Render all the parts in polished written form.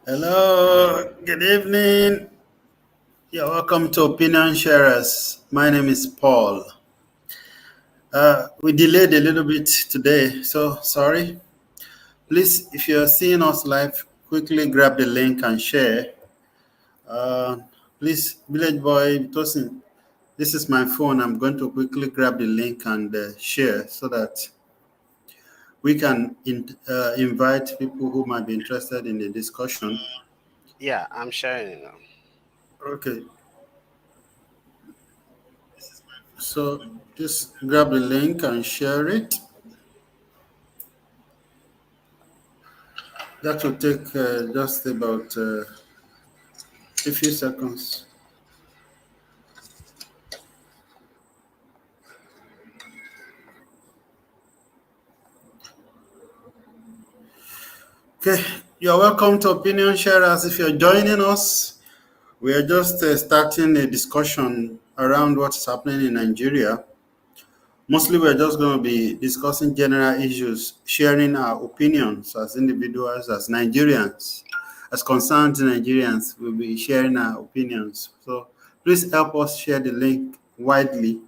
Hello, good evening. You're welcome to Opinion Sharers. My name is Paul. We delayed a little bit today, so sorry. Please, if you're seeing us live, quickly grab the link and share. Uh, please, Village Boy Tosin, this is my phone. I'm going to quickly grab the link and share so that we can invite people who might be interested in the discussion. Yeah, I'm sharing it now. Okay, so just grab the link and share it. That will take just about a few seconds. Okay, you're welcome to Opinion Sharers. If you're joining us, we are just starting a discussion around what's happening in Nigeria. Mostly, we're just going to be discussing general issues, sharing our opinions as individuals, as Nigerians, as concerned Nigerians. We'll be sharing our opinions. So please help us share the link widely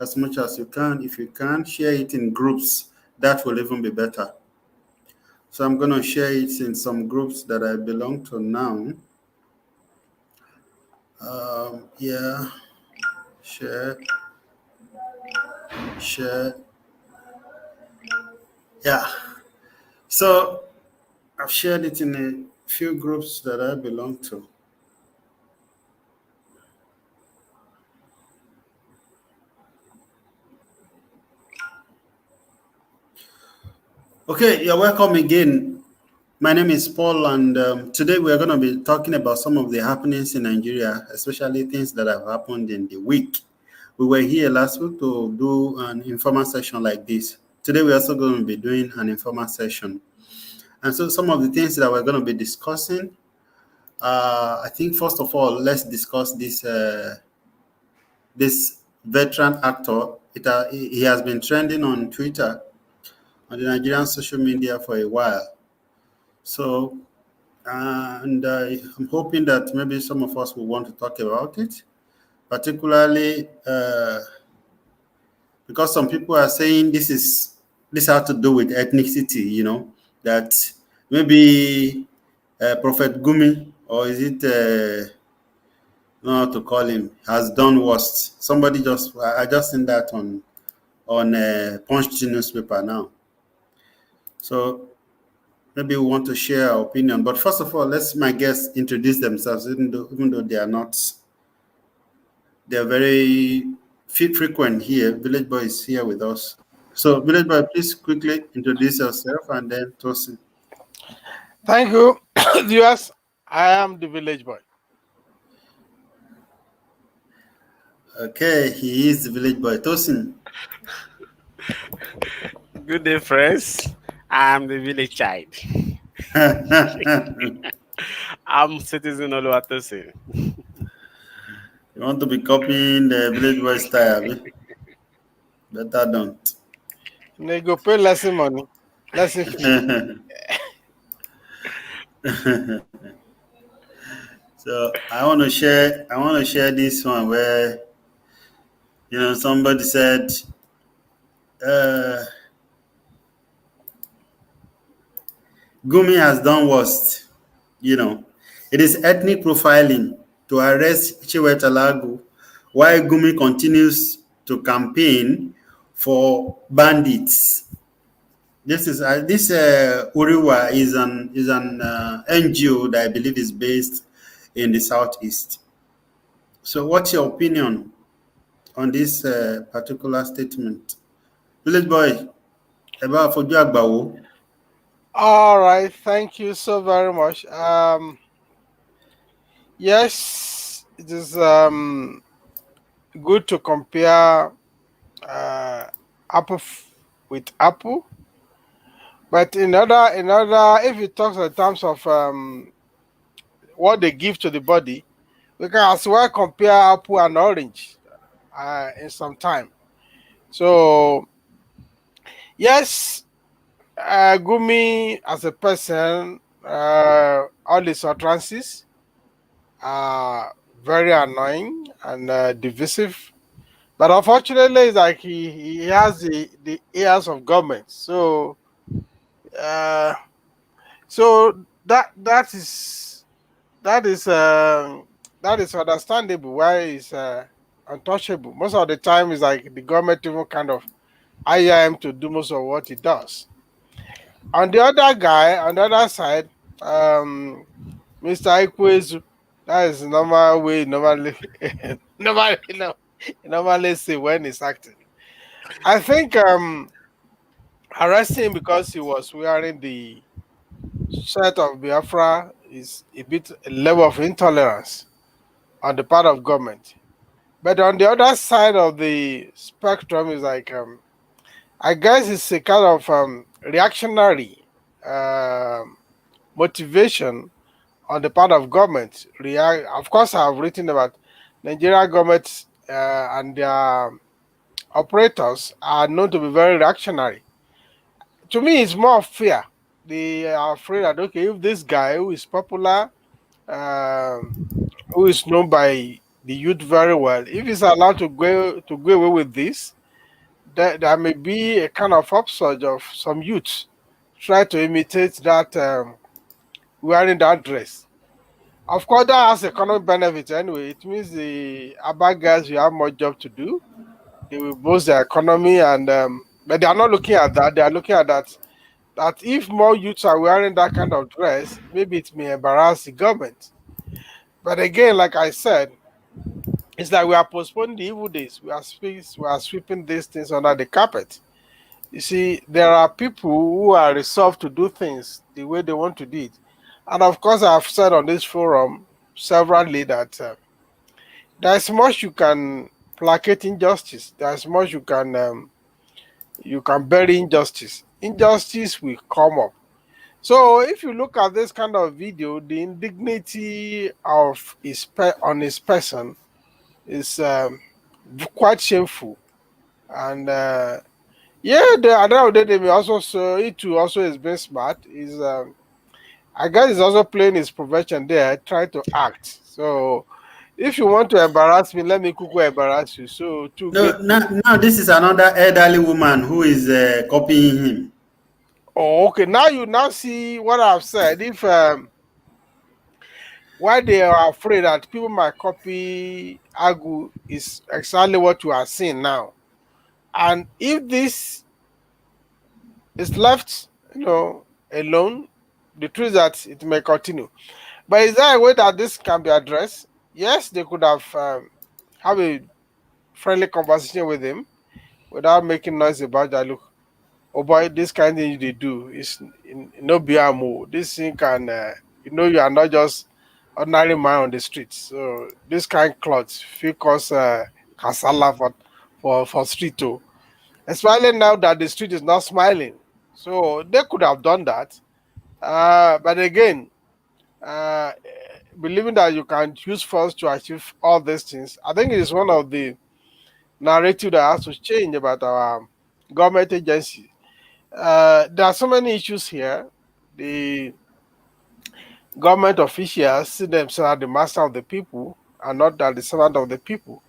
as much as you can. If you can, share it in groups. That will even be better. So I'm going to share it in some groups that I belong to now. Yeah, share, share. Yeah. So I've shared it in a few groups that I belong to. Okay, you're welcome again. My name is Paul, and today we are going to be talking about some of the happenings in Nigeria, especially things that have happened in the week. We were here last week to do an informal session like this. Today, we're also going to be doing an informal session. And so, some of the things that we're going to be discussing, I think, first of all, let's discuss this veteran actor. He has been trending on Twitter, on the Nigerian social media for a while. So, and I'm hoping that maybe some of us will want to talk about it, particularly because some people are saying this has to do with ethnicity. That maybe Prophet Gumi, or is it not to call him, has done worst. Somebody I just seen that on Punch newspaper now. So maybe we want to share our opinion. But first of all, let's my guests introduce themselves, even though they are not. They're very frequent here. Village Boy is here with us. So, Village Boy, please quickly introduce yourself and then Tosin. Thank you, viewers. I am the village boy. Okay, he is the Village Boy. Tosin. Good day, friends. I'm the village child. You I'm citizen Oluwatosin. want to be copying the Village Boy style? Abi? Better don't. They go pay lesson money, lesson fee. So I want to share this one where somebody said uh, Gumi has done worst. You know, it is ethnic profiling to arrest Chiweta Lagu while Gumi continues to campaign for bandits. This Uriwa is an NGO that I believe is based in the southeast. So, what's your opinion on this particular statement? Village boy, about Fojú Àgbàwo. All right, thank you so very much. Yes, it is good to compare uh, apple with apple, but in other, if it talks in terms of what they give to the body, we can as well compare apple and orange in some time. So yes, Gumi as a person, All his utterances are very annoying and divisive. But unfortunately, it's like he has the ears of government. Uh, so that is that is understandable why it's untouchable. Most of the time, it's like the government even kind of hire him to do most of what he does. On the other guy, on the other side, um, Mr. Ikwezu, that is normal way normally normally normally say when he's acting. I think arresting him because he was wearing the shirt of Biafra is a bit a level of intolerance on the part of government. But on the other side of the spectrum is like I guess it's a kind of reactionary um motivation on the part of government. Of course, I've written about Nigeria government and their operators are known to be very reactionary. To me, it's more of fear. They are afraid that okay, if this guy who is popular, um, who is known by the youth very well, if he's allowed to go away with this, there may be a kind of upsurge of some youths try to imitate that wearing that dress. Of course, that has economic benefits anyway. It means the Abba guys will have more job to do. They will boost their economy, and but they are not looking at that. They are looking at that if more youths are wearing that kind of dress, maybe it may embarrass the government. But again, like I said, it's like we are postponing the evil days. We are sweeping these things under the carpet. You see, there are people who are resolved to do things the way they want to do it. And of course, I've said on this forum severally that there's much you can placate injustice. There's much you can bury injustice. Injustice will come up. So if you look at this kind of video, the indignity of on his person is quite shameful. And yeah, the other day they may also so it too also is being smart. Is I guess he's also playing his profession there, trying to act. So if you want to embarrass me, let me quickly embarrass you. So to No, get now this is another elderly woman who is copying him. oh okay, now you now see what I've said. If why they are afraid that people might copy Agu is exactly what you are seeing now. And if this is left, alone, the truth is that it may continue. But is there a way that this can be addressed? Yes, they could have a friendly conversation with him without making noise about that. Look, oh boy, this kind of thing they do is no biamo. This thing can, you are not just ordinary man on the streets. So this kind of clothes feel cause kasala for street too. Especially now that the street is not smiling. So they could have done that. But again, uh, believing that you can use force to achieve all these things, I think it is one of the narrative that has to change about our government agency. There are so many issues here. The government officials see themselves as the master of the people and not as the servant of the people.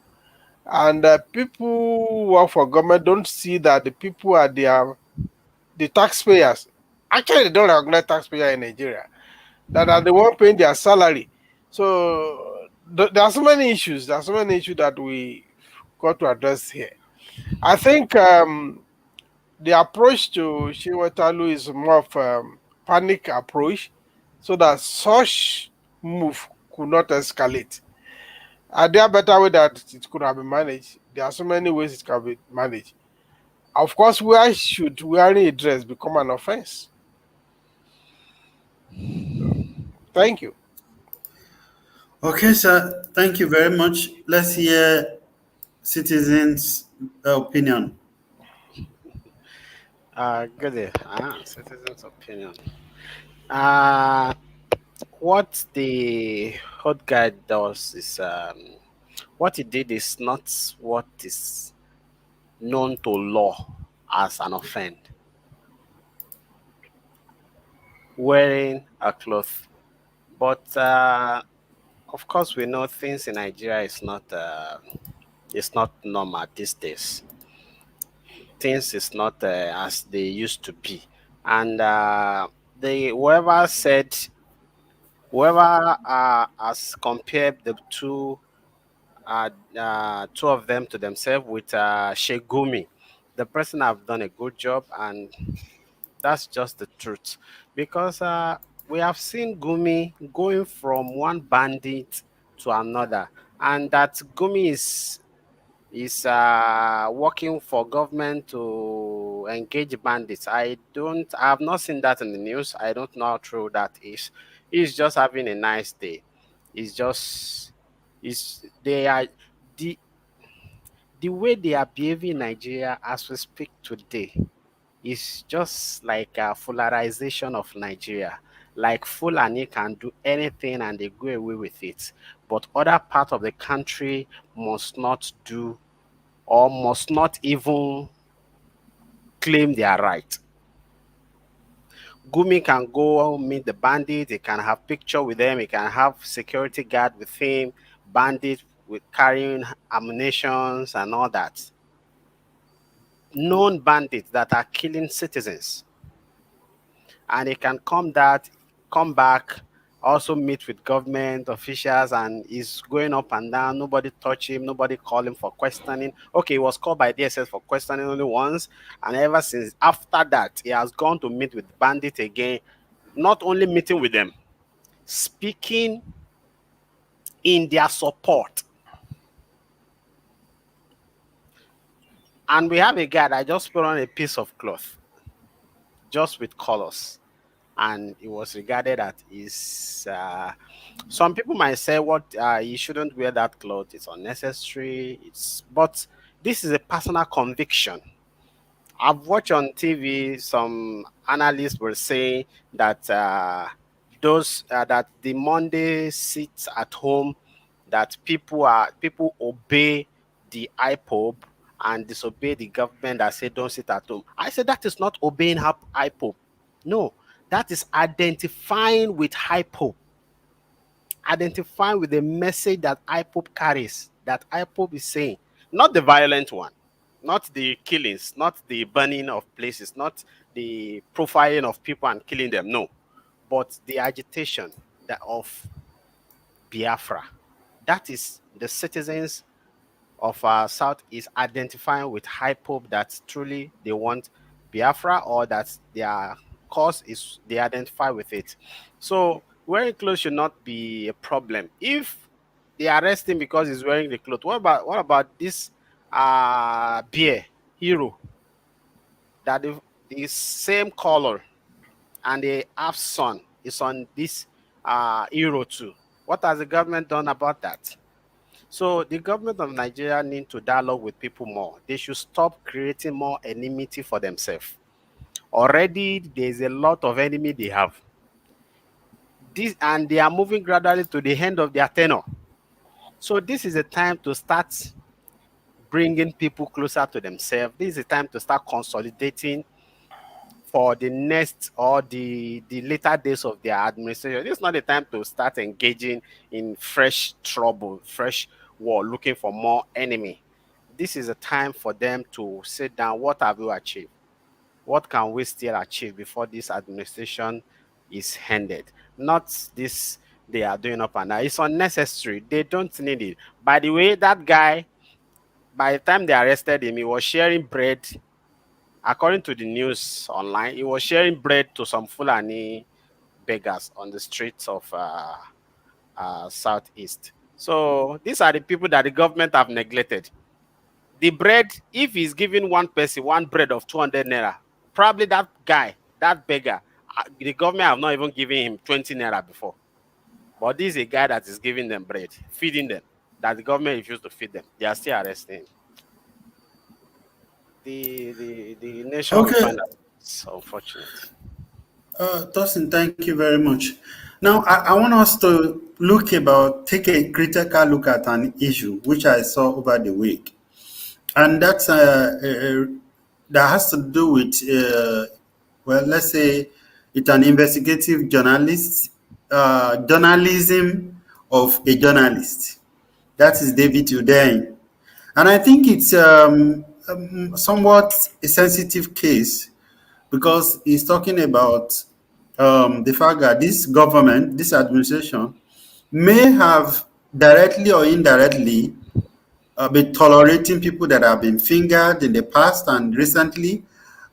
And people who work for government don't see that the people are the taxpayers. Actually, they don't recognize taxpayer in Nigeria. That are the one paying their salary. So there are so many issues. There are so many issues that we got to address here. I think the approach to Shiwatalu is more of panic approach, so that such move could not escalate. Are there better way that it could have been managed? There are so many ways it can be managed. Of course, why should wearing a dress become an offense? Thank you. Okay, sir. Thank you very much. Let's hear citizens' opinion. Good day. Citizens' opinion. Uh, what the hot guy does is what he did is not what is known to law as an offense. wearing a cloth. But of course, we know things in Nigeria is not it's not normal these days. Things is not as they used to be, and the whoever has compared the two of them to themselves with Shegumi, the person have done a good job, and that's just the truth. Because we have seen Gumi going from one bandit to another, and that Gumi is working for government to engage bandits. I have not seen that in the news. I don't know how true that is. He's just having a nice day. It's just is they are the the way they are behaving in Nigeria as we speak today is just like a polarization of Nigeria. Like Fulani can do anything and they go away with it, but other part of the country must not do or must not even claim their right. Gumi can go meet the bandit, he can have picture with them, he can have security guard with him, bandit with carrying ammunitions and all that. Known bandits that are killing citizens. And he can come back, also meet with government officials, and he's going up and down. Nobody touch him, nobody call him for questioning. Okay, he was called by DSS for questioning only once, and ever since after that, he has gone to meet with bandits again, not only meeting with them, speaking in their support. And we have a guy that just put on a piece of cloth, just with colors, and it was regarded that is some people might say what you shouldn't wear that cloth, it's unnecessary, it's but this is a personal conviction. I've watched on TV some analysts were saying that those that the Monday sits at home, that people obey the IPOB and disobey the government that say don't sit at home. I said that is not obeying IPOB. No, that is identifying with IPOB, identifying with the message that IPOB carries, that IPOB is saying, not the violent one, not the killings, not the burning of places, not the profiling of people and killing them, no, but the agitation of Biafra. That is the citizens of South is identifying with hype that truly they want Biafra, or that their cause is they identify with it. So wearing clothes should not be a problem. If they arrest him because he's wearing the clothes, what about this beer hero that the same color and the half sun is on this hero too? What has the government done about that? So the government of Nigeria need to dialogue with people more. They should stop creating more enmity for themselves. Already there's a lot of enemy they have. This and they are moving gradually to the end of their tenure. So this is a time to start bringing people closer to themselves. This is a time to start consolidating for the next or the later days of their administration. This is not the time to start engaging in fresh trouble, fresh war, looking for more enemy. This is a time for them to sit down. What have we achieved? What can we still achieve before this administration is ended? Not this they are doing up and down. It's unnecessary. They don't need it. By the way, that guy, by the time they arrested him, he was sharing bread. According to the news online, he was sharing bread to some Fulani beggars on the streets of Southeast. So these are the people that the government have neglected. The bread, if he's giving one person one bread of 200 naira, probably that guy, that beggar, the government have not even given him 20 naira before. But this is a guy that is giving them bread, feeding them, that the government refused to feed them. They are still arresting him. The nation we Okay, find out is unfortunate. Tosin, thank you very much. Now, I want us to take a critical look at an issue which I saw over the week, and that has to do with, well, let's say, It's an investigative journalism of a journalist. That is David Udain. And I think it's somewhat a sensitive case because he's talking about the fact that this government, this administration, may have directly or indirectly been tolerating people that have been fingered in the past and recently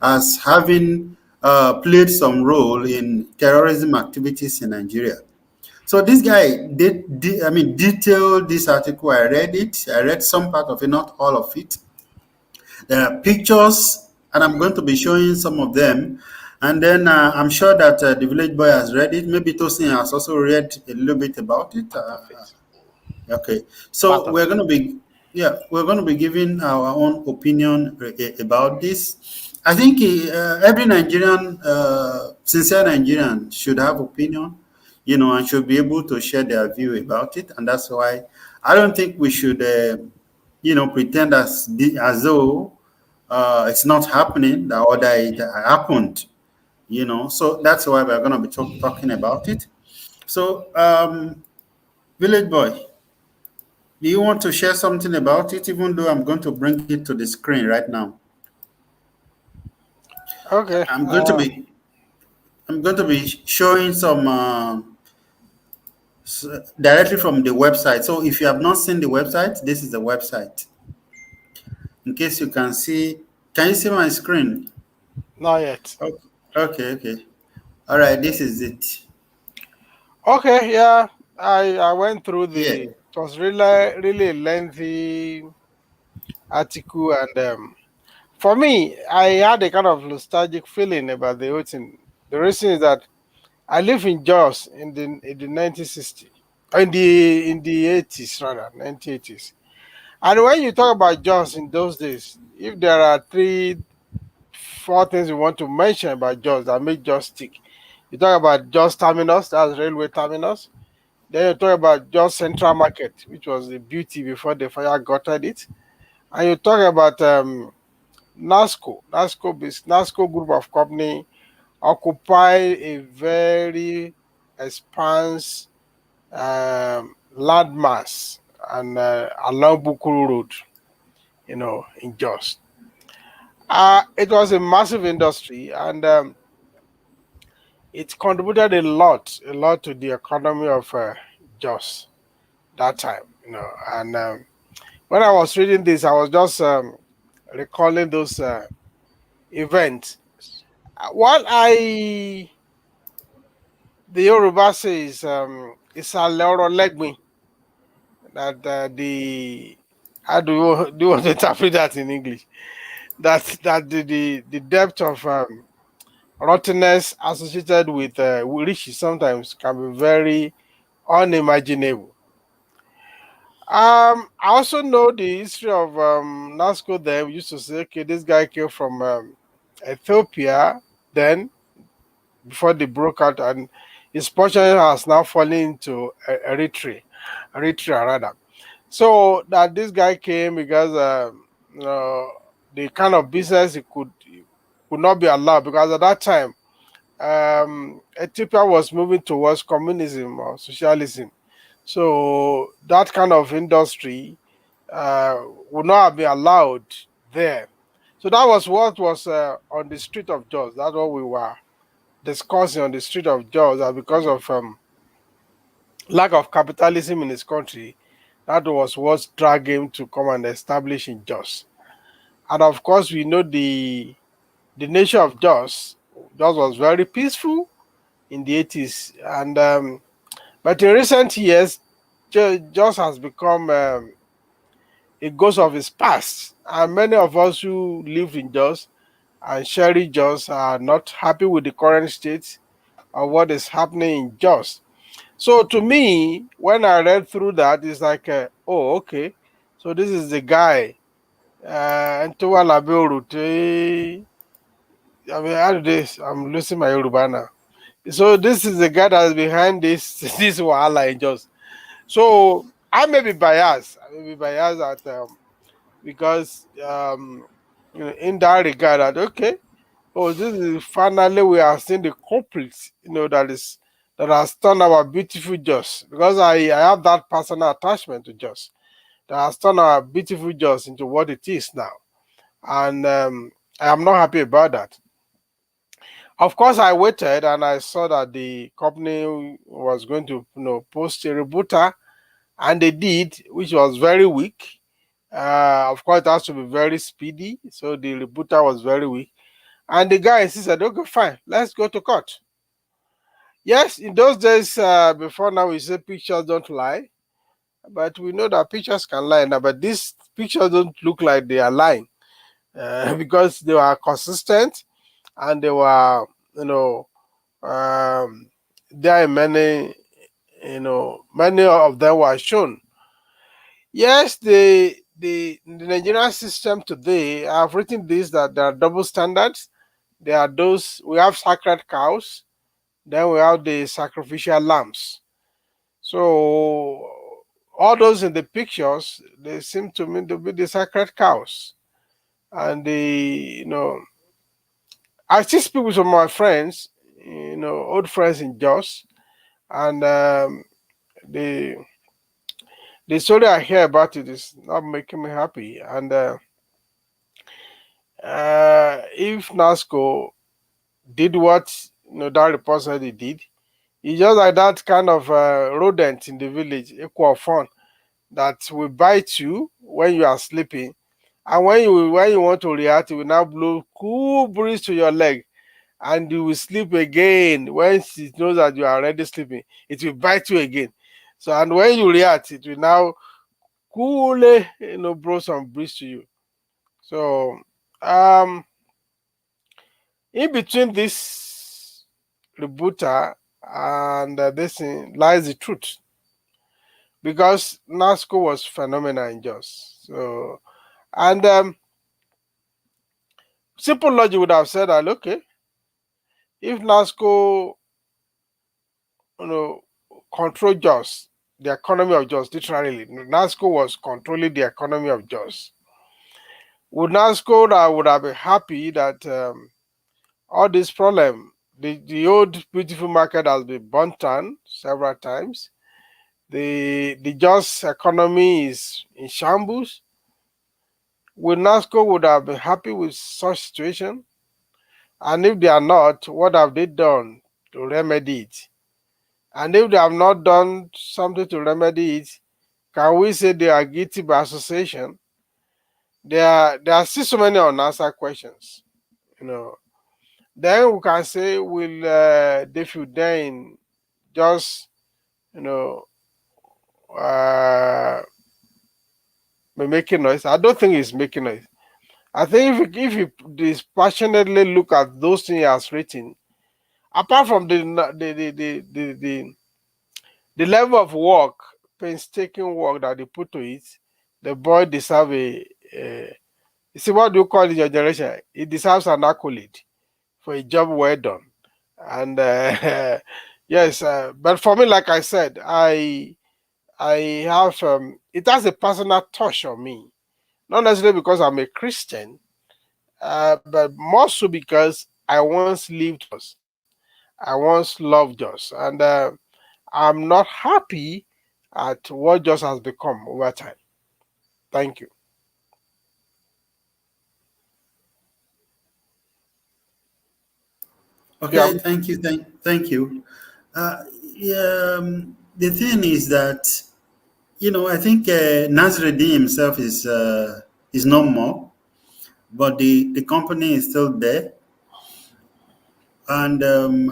as having played some role in terrorism activities in Nigeria. So this guy I mean, detailed this article. I read it. I read some part of it, not all of it. There are pictures, and I'm going to be showing some of them. And then I'm sure that the village boy has read it. Maybe Tosin has also read a little bit about it. Part of it. Okay, Part so of we're it. going to be, yeah, we're going to be giving our own opinion about this. I think every Nigerian, sincere Nigerian, should have opinion, and should be able to share their view about it. And that's why I don't think we should, pretend as though it's not happening or that it happened. So that's why we're going to be talking about it. So, village boy. Do you want to share something about it, even though I'm going to bring it to the screen right now? Okay. I'm going to be showing some directly from the website. So if you have not seen the website, this is the website. In case you can you see my screen? Not yet. Okay, okay. All right, this is it. Okay, yeah. I went through Yeah. the. It was really lengthy article, and for me, I had a kind of nostalgic feeling about the whole thing. The reason is that I live in Jos in the 1960s, in the 80s rather, 1980s. And when you talk about Jos in those days, if there are three, four things you want to mention about Jos that make Jos stick, you talk about Jos Terminus, that's railway terminus. Then you talk about Jos Central Market, which was the beauty before the fire gutted it. And you talk about NASCO group of company occupy a very expanse landmass and along Bukuru Road, in Jos. It was a massive industry, and it contributed a lot to the economy of Jos that time. And when I was reading this, I was just recalling those events. What the Yoruba says, "Isale oro legbe," that the how do you want to interpret that in English? That the depth of rottenness associated with riches sometimes can be very unimaginable. I also know the history of NASCO. Then we used to say, okay, this guy came from Ethiopia then before they broke out, and his fortune has now fallen into Eritrea rather. So that this guy came because the kind of business he could not be allowed, because at that time Ethiopia was moving towards communism or socialism. So that kind of industry uh, would not have been allowed there. So that was what was on the street of Jos. That's what we were discussing on the street of Jos, that because of lack of capitalism in his country, that was what dragged him to come and establish in Jos. And of course, we know the nature of Jos. Jos was very peaceful in the 80s, and but in recent years, Jos has become a ghost of his past, and many of us who lived in Jos and cherish Jos are not happy with the current state of what is happening in Jos. So to me, when I read through that, it's like, oh, okay, so this is the guy. Ntowa Labe Orute. I mean, how do this? I'm losing my Yoruba now. So this is the guy that's behind this this wahala in Jos. So I may be biased. I may be biased at because in that regard, that okay. oh, this is finally we are seeing the culprits, that has turned our beautiful Jos. Because I have that personal attachment to Jos that has turned our beautiful Jos into what it is now. And I am not happy about that. Of course, I waited and I saw that the company was going to, post a rebooter, and they did, which was very weak. Of course, it has to be very speedy, so the rebooter was very weak. And the guy insisted, okay, fine, let's go to court. Yes, in those days, before now, we say pictures don't lie, but we know that pictures can lie now. But these pictures don't look like they are lying because they were consistent and they were, there are many of them were shown. Yes, the Nigerian system today, I've written this, that there are double standards. There are those, we have sacred cows, then we have the sacrificial lambs. So all those in the pictures, they seem to me to be the sacred cows. And I still speak with some of my friends, old friends in Jos, and the the story I hear about it is not making me happy. And if NASCO did what that report said he did, it's just like that kind of rodent in the village, equal fun, that will bite you when you are sleeping, and when you want to react, it will now blow cool breeze to your leg, and you will sleep again. When it knows that you are already sleeping, it will bite you again. So, and when you react, it will now coolly, blow some breeze to you. So, um, in between this rebooter and this thing lies the truth, because NASCO was phenomenal in Jos. So, and simple logic would have said that, okay, if NASCO, control Jos, the economy of Jos, literally, NASCO was controlling the economy of Jos. Would NASCO would have been happy that all this problem, the old beautiful market has been burnt down several times. The Jos economy is in shambles. Would NASCO would have been happy with such situation? And if they are not, what have they done to remedy it? And if they have not done something to remedy it, can we say they are guilty by association? There are still so many unanswered questions. Then we can say, will David then just uh, be making noise? I don't think he's making noise. I think if you dispassionately look at those things he has written, apart from the level of work, painstaking work that they put to it, the boy deserves you see, what do you call it in your generation? He deserves an accolade for a job well done. And yes, but for me, like I said, I have it has a personal touch on me, not necessarily because I'm a Christian, but more so because I once lived Jos, I once loved Jos, and I'm not happy at what Jos has become over time. Thank you. Yeah. Okay, thank you, thank you. Yeah, the thing is that I think Nasreddin himself is no more, but the company is still there. And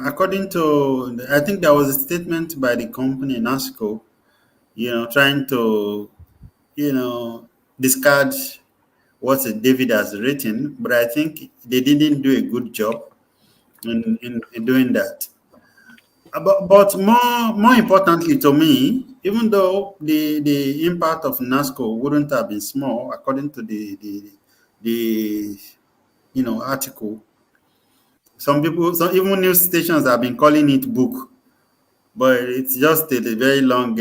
according to, I think there was a statement by the company NASCO, trying to, you know, discard what David has written, but I think they didn't do a good job in doing that. But more importantly to me, even though the impact of NASCO wouldn't have been small, according to the article, some even news stations have been calling it book, but it's just a very long,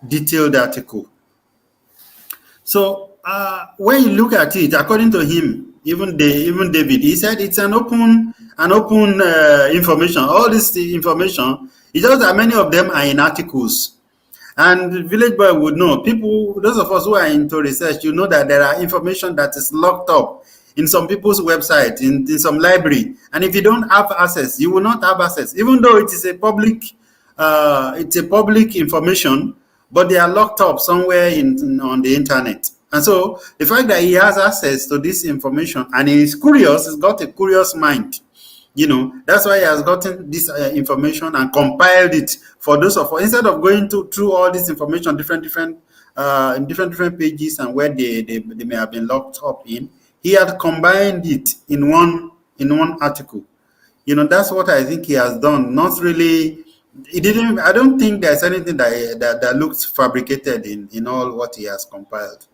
detailed article. So when you look at it, according to him, even David, he said it's an open information. All this information, it's just that many of them are in articles. And Village Boy would know. People, those of us who are into research, you know that there are information that is locked up in some people's website, in some library. And if you don't have access, you will not have access, even though it is a public information, but they are locked up somewhere on the internet. And so the fact that he has access to this information and he is curious, he's got a curious mind. That's why he has gotten this information and compiled it for those of us. Instead of going through all this information, in different pages and where they may have been locked up in, he had combined it in one article. That's what I think he has done. Not really. He didn't. I don't think there's anything that looks fabricated in all what he has compiled.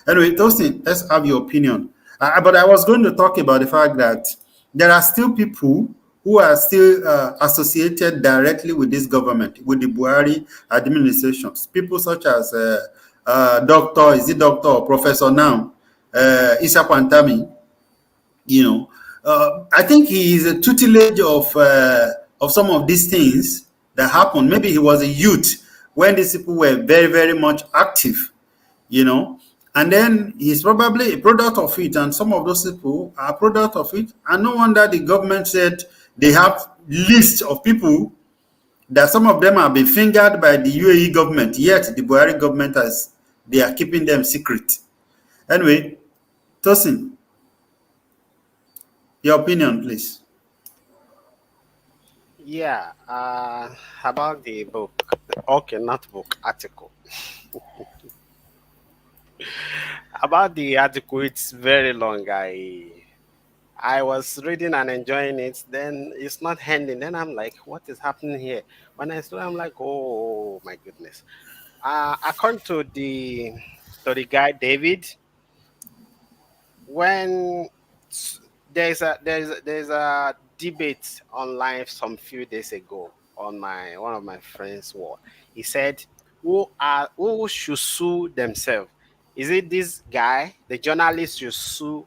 Anyway, Tosin, let's have your opinion. But I was going to talk about the fact that there are still people who are still associated directly with this government, with the Buhari administrations. People such as Doctor, is it Doctor or Professor now, Isa Pantami. I think he is a tutelage of some of these things that happened. Maybe he was a youth when these people were very, very much active, and then he's probably a product of it, and some of those people are a product of it. And no wonder the government said they have lists of people that some of them have been fingered by the UAE government, yet the Buhari government they are keeping them secret. Anyway, Tosin, your opinion, please. Yeah, about the book. Okay, not book, article. About the article, it's very long. I was reading and enjoying it. Then it's not ending. Then I'm like, what is happening here? When I saw, I'm like, oh my goodness. According to the guy David, when there's a debate online some few days ago on my one of my friends' wall. He said, who should sue themselves? Is it this guy, the journalist, should sue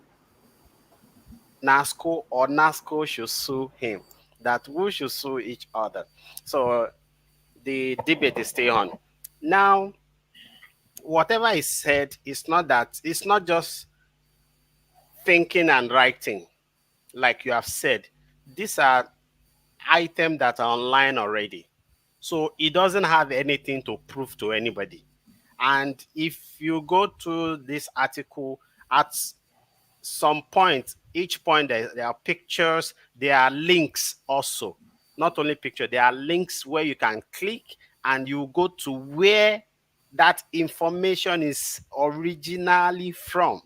NASCO, or NASCO should sue him? That who should sue each other? So the debate is still on. Now, whatever is said, it's not just thinking and writing, like you have said. These are items that are online already. So it doesn't have anything to prove to anybody. And if you go to this article, at some point, each point there are pictures, there are links also. Not only picture, there are links where you can click and you go to where that information is originally from.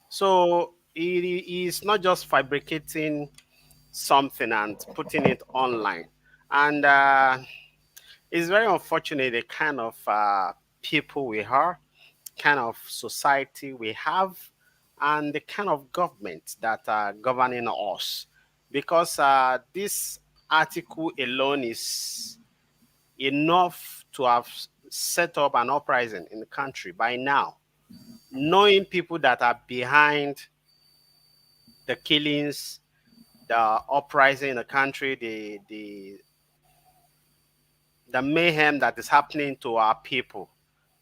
So it is not just fabricating something and putting it online. And it's very unfortunate the kind of people we are, kind of society we have, and the kind of government that are governing us. Because this article alone is enough to have set up an uprising in the country by now. Knowing people that are behind the killings, the uprising in the country, the mayhem that is happening to our people,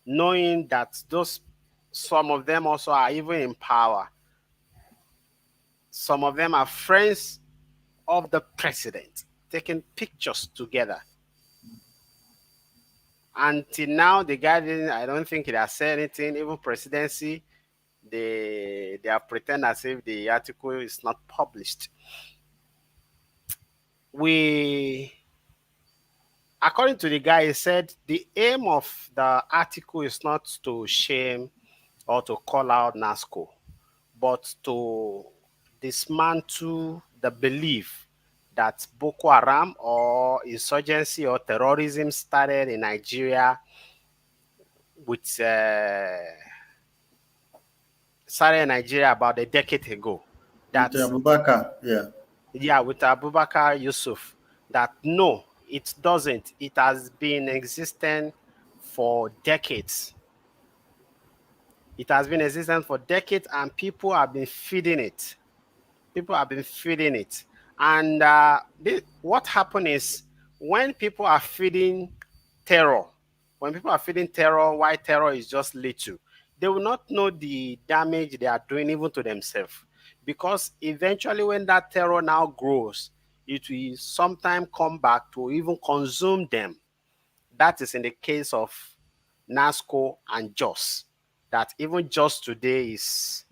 knowing that those some of them also are even in power. Some of them are friends of the president, taking pictures together. Until now, the guy didn't, I don't think he has said anything. Even presidency, they are pretend as if the article is not published. We According to the guy, he said the aim of the article is not to shame or to call out NASCO, but to dismantle the belief that Boko Haram or insurgency or terrorism started in Nigeria with about a decade ago. With That's Abubakar, yeah. Yeah, with Abubakar Yusuf. That no, it doesn't. It has been existing for decades. It has been existent for decades, and people have been feeding it. People have been feeding it. And what happened is when people are feeding terror, when people are feeding terror, why terror is just little, they will not know the damage they are doing even to themselves. Because eventually, when that terror now grows, it will sometime come back to even consume them. That is in the case of NASCO and JOS. That even JOS today is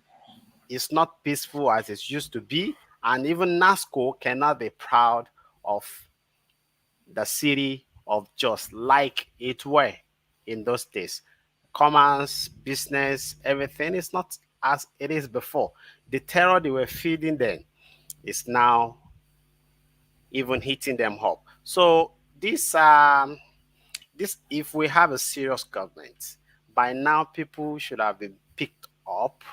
not peaceful as it used to be, and even NASCO cannot be proud of the city of Jos like it were in those days. Commerce, business, everything is not as it is before. The terror they were feeding them is now even hitting them up. So this if we have a serious government, by now people should have been picked up.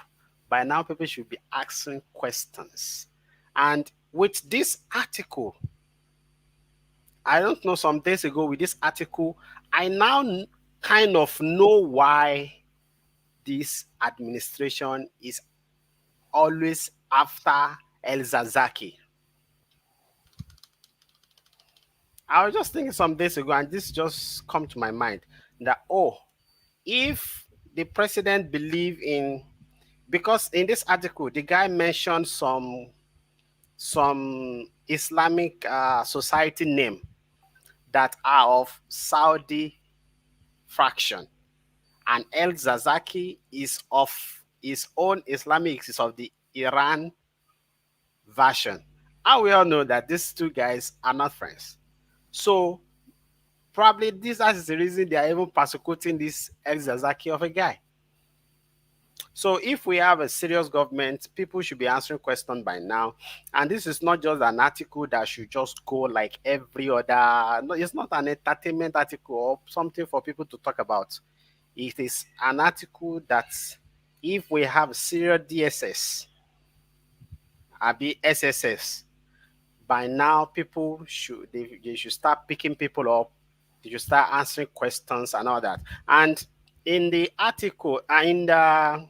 By now people should be asking questions. And with this article, I don't know, some days ago with this article, I now kind of know why this administration is always after El Zazaki. I was just thinking some days ago, and this just come to my mind that, oh, if the president believe in, because in this article the guy mentioned some Islamic society name that are of Saudi fraction, and El Zazaki is of his own Islamic, is of the Iran version. And we all know that these two guys are not friends. So probably this is the reason they are even persecuting this El Zazaki of a guy. So if we have a serious government, people should be answering questions by now. And this is not just an article that should just go like every other. No, it's not an entertainment article or something for people to talk about. It is an article that if we have serious DSS, be SSS, by now people they should start picking people up. They should start answering questions and all that. And in the article, in their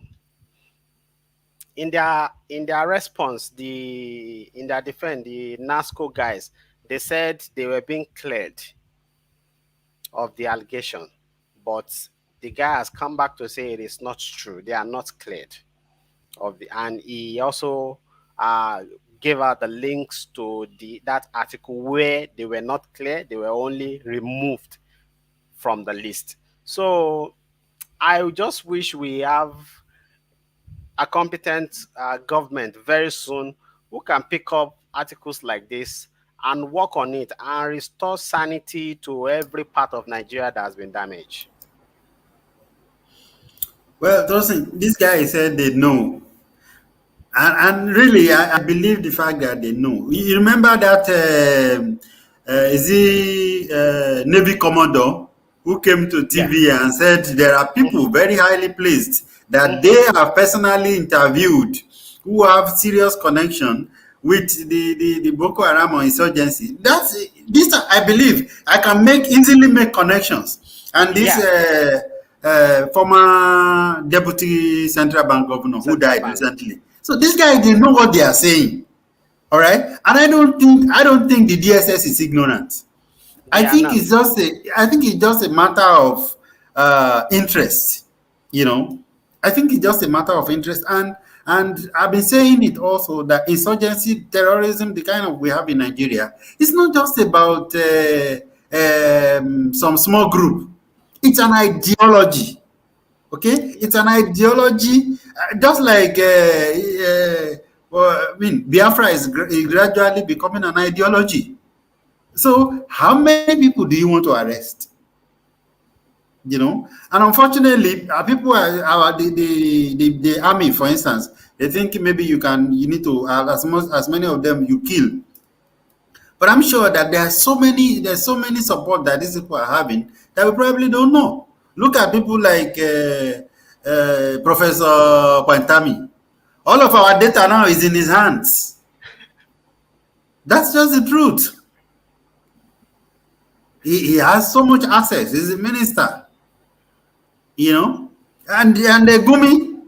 response, in their defense, the NASCO guys, they said they were being cleared of the allegation, but the guy has come back to say it is not true. They are not cleared of the, and he also gave out the links to that article where they were not clear. They were only removed from the list. So I just wish we have a competent government very soon who can pick up articles like this and work on it and restore sanity to every part of Nigeria that has been damaged. Well, this guy said they know. And really, I believe the fact that they know. You remember that is he Navy Commodore who came to Yeah. TV and said there are people very highly placed that they have personally interviewed who have serious connection with the Boko Haram or insurgency. That's this. I believe I can easily make connections. And this Yeah. former deputy central bank governor who Central died Bank. recently. So this guy, they know what they are saying. All right. And I don't think the DSS is ignorant. I They are think not. it's just a matter of interest, you know. I think it's just a matter of interest, and I've been saying it also that insurgency, terrorism, the kind of we have in Nigeria, it's not just about some small group. It's an ideology. Okay, it's an ideology, just like well, I mean, Biafra is gradually becoming an ideology. So, how many people do you want to arrest? You know, and unfortunately, people are the army, for instance. They think maybe you need to have as many of them you kill. But I'm sure that there's so many support that these people are having that we probably don't know. Look at people like Professor Pantami. All of our data now is in his hands. That's just the truth. He has so much access. He's a minister, you know. And Gumi,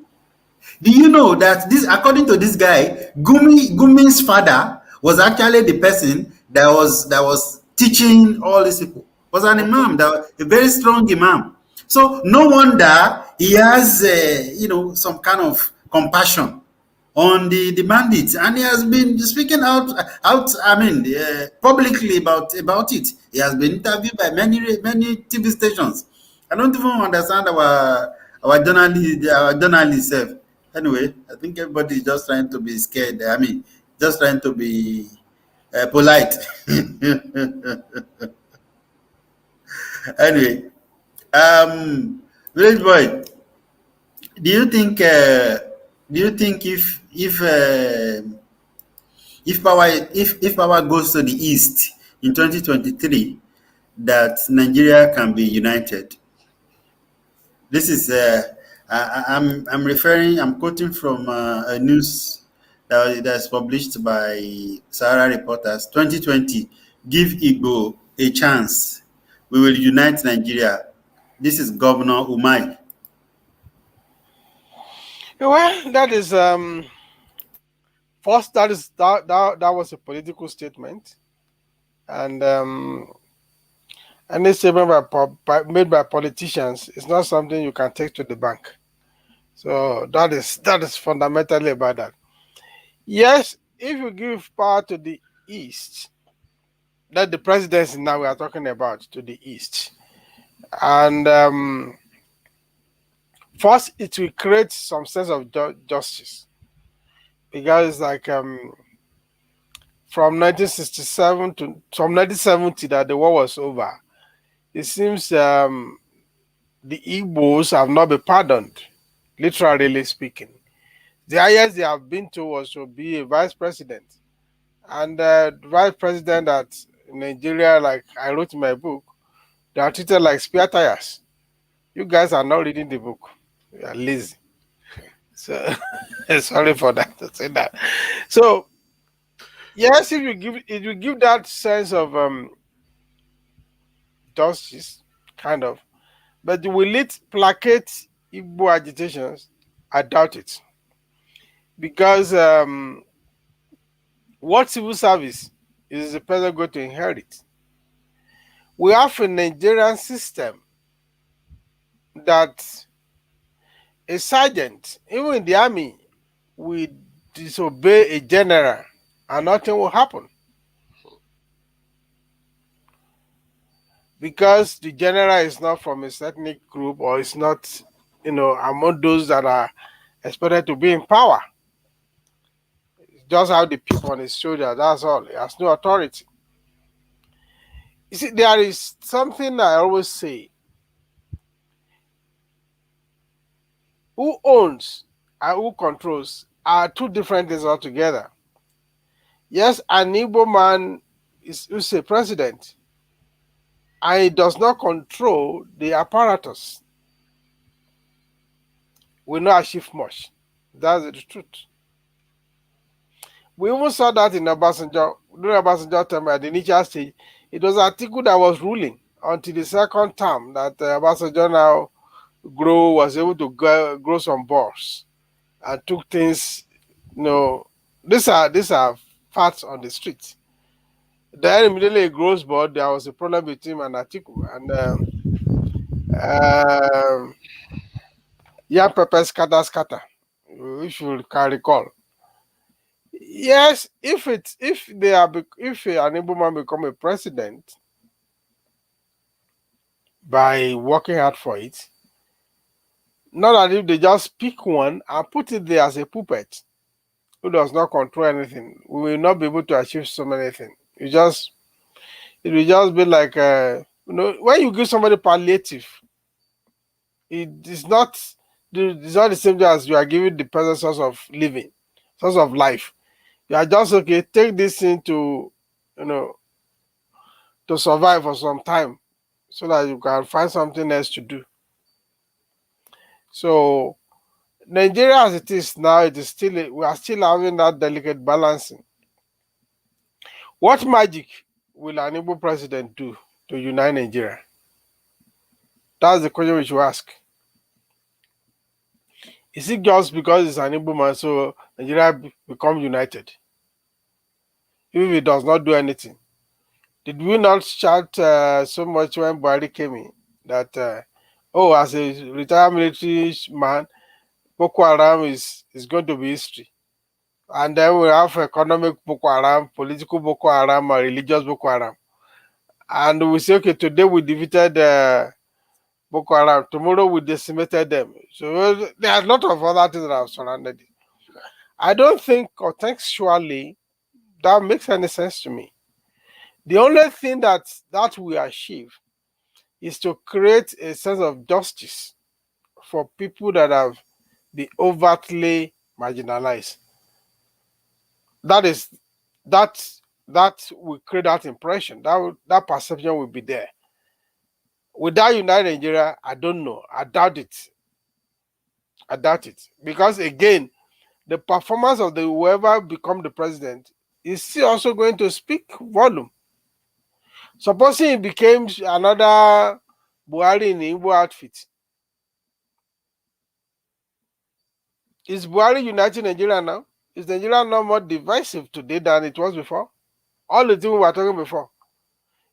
do you know that this, according to this guy, Gumi's father was actually the person that was teaching all these people. Was an Mhm. imam, that a very strong imam. So no wonder he has, some kind of compassion on the bandits, and he has been speaking out. I mean, publicly about it. He has been interviewed by many TV stations. I don't even understand our journalists. Anyway, I think everybody is just trying to be scared. I mean, just trying to be polite. Anyway, village boy, do you think? Do you think if power goes to the east in 2023, that Nigeria can be united? This is I'm quoting from a news that's published by Sahara Reporters. 2020, give Igbo a chance. We will unite Nigeria. This is Governor Umai. Well, that is first, that was a political statement, and any statement made by politicians is not something you can take to the bank. So that is fundamentally about that. Yes, if you give power to the east, that the presidency now we are talking about to the east, and first it will create some sense of justice, because like from 1967 to from 1970 that the war was over, it seems the Igbos have not been pardoned, literally speaking. The highest they have been to was to be a vice president. And the vice president that in Nigeria, like I wrote in my book, they are treated like spare tires. You guys are not reading the book. You are lazy. So sorry for that to say that. So yes, if you give it will give that sense of justice, kind of. But will it placate Igbo agitations? I doubt it. Because what civil service is the person going to inherit? We have a Nigerian system that a sergeant, even in the army, will disobey a general and nothing will happen. Because the general is not from a ethnic group, or is not, among those that are expected to be in power. It's just how the people on his shoulder, that's all. He has no authority. You see, there is something I always say: who owns and who controls are two different things altogether. Yes, an Igbo man is a president, and he does not control the apparatus, will not achieve much. That's the truth. We even saw that in Obasanjo, during Obasanjo term at the initial stage. It was Atiku that was ruling until the second term that Obasanjo now was able to grow some balls and took things. These are facts on the street. Then immediately he grows bored. There was a problem between him and Atiku, and um yeah, pepper scatter, if you can recall. Yes, if an Igbo man become a president by working hard for it, not that if they just pick one and put it there as a puppet who does not control anything, we will not be able to achieve so many things. It will just be like when you give somebody palliative, it's not the same thing as you are giving the person source of living, source of life. You are just okay, take this thing you know to survive for some time so that you can find something else to do. So Nigeria as it is now, we are still having that delicate balancing. What magic will an Igbo president do to unite Nigeria? That's the question we should ask. Is it just because it's an Igbo man, so Nigeria become united? Even if it does not do anything. Did we not shout so much when Buhari came in that, oh, as a retired military man, Boko Haram is going to be history? And then we have economic Boko Haram, political Boko Haram, and religious Boko Haram. And we say, okay, today we defeated Boko Haram, tomorrow we decimated them. So there are a lot of other things that have surrounded it. I don't think contextually that makes any sense to me. The only thing that we achieve is to create a sense of justice for people that have been overtly marginalized. That is that that will create that impression. That perception will be there. Without United Nigeria, I don't know. I doubt it. I doubt it. Because again, the performance of the whoever become the president is still also going to speak volume. Supposing he became another Buhari in the Igbo outfit, is Buhari uniting Nigeria now? Is Nigeria not more divisive today than it was before? All the things we were talking before.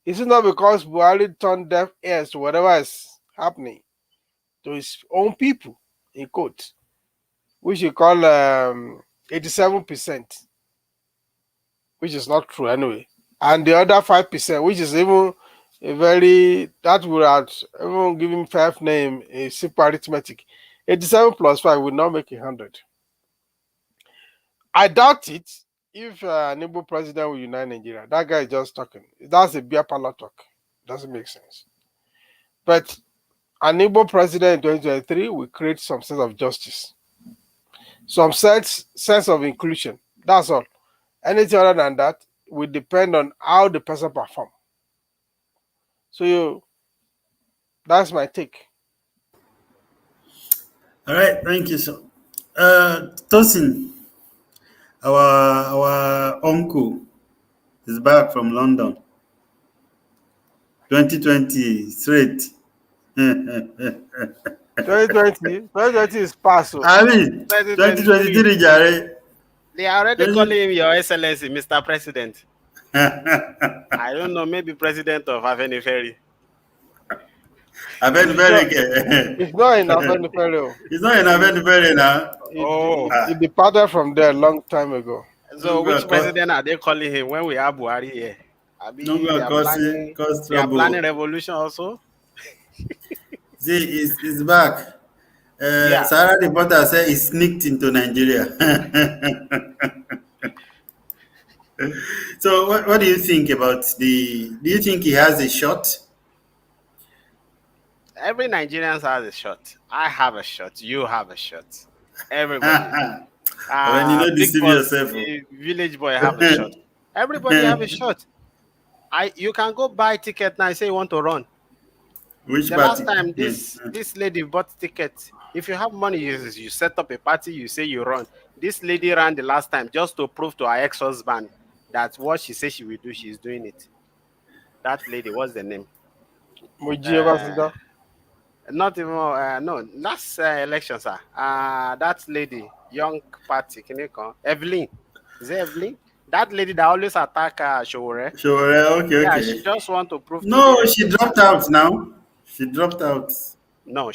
Is it not because Buhari turned deaf ears to whatever is happening to his own people, in quotes, which he call 87%, which is not true anyway. And the other 5%, which is even a very, that would have even given five name a simple arithmetic. 87 plus 5 would not make 100. I doubt it if an Igbo president will unite Nigeria. That guy is just talking. That's a beer parlor talk. Doesn't make sense. But an Igbo president in 2023 will create some sense of justice, some sense of inclusion. That's all. Anything other than that will depend on how the person perform. So that's my take. All right, thank you, sir. Tosin, our uncle is back from London. 2020 straight. 2020 is past. So. I mean, 2023. 2023, Jare. They are already 20 calling him Your Excellency, Mr. President. I don't know, maybe President of Afeniferi. Aven It's not, very it's not in Afenifere. It's not in Aven very now. Oh, It departed from there a long time ago. so Don't go which and cause, president are they calling him when we have Buhari here? don't Abi, go and cause they are planning trouble. revolution also. See, it's back. Yeah, Sarah reporter said he sneaked into Nigeria. So, what do you think about the? Do you think he has a shot? every Nigerian has a shot. I have a shot. You have a shot. Everybody. When you know, Big deceive boss, yourself. the village boy have a shot. Everybody have a shot. You can go buy ticket now and say you want to run. Which The party? last time this lady bought ticket, if you have money, you set up a party, you say you run. This lady ran the last time just to prove to her ex-husband that what she says she will do, she's doing it. That lady, what's the name? Muji Uh, Obasanjo. not even no, last election, sir. That lady, young party, can you call Evelyn? Is it Evelyn? That lady that always attack Showore. Sure. Okay, Yeah, she okay. just want to prove to No, the she dropped ex-husband. out now. She dropped out. No,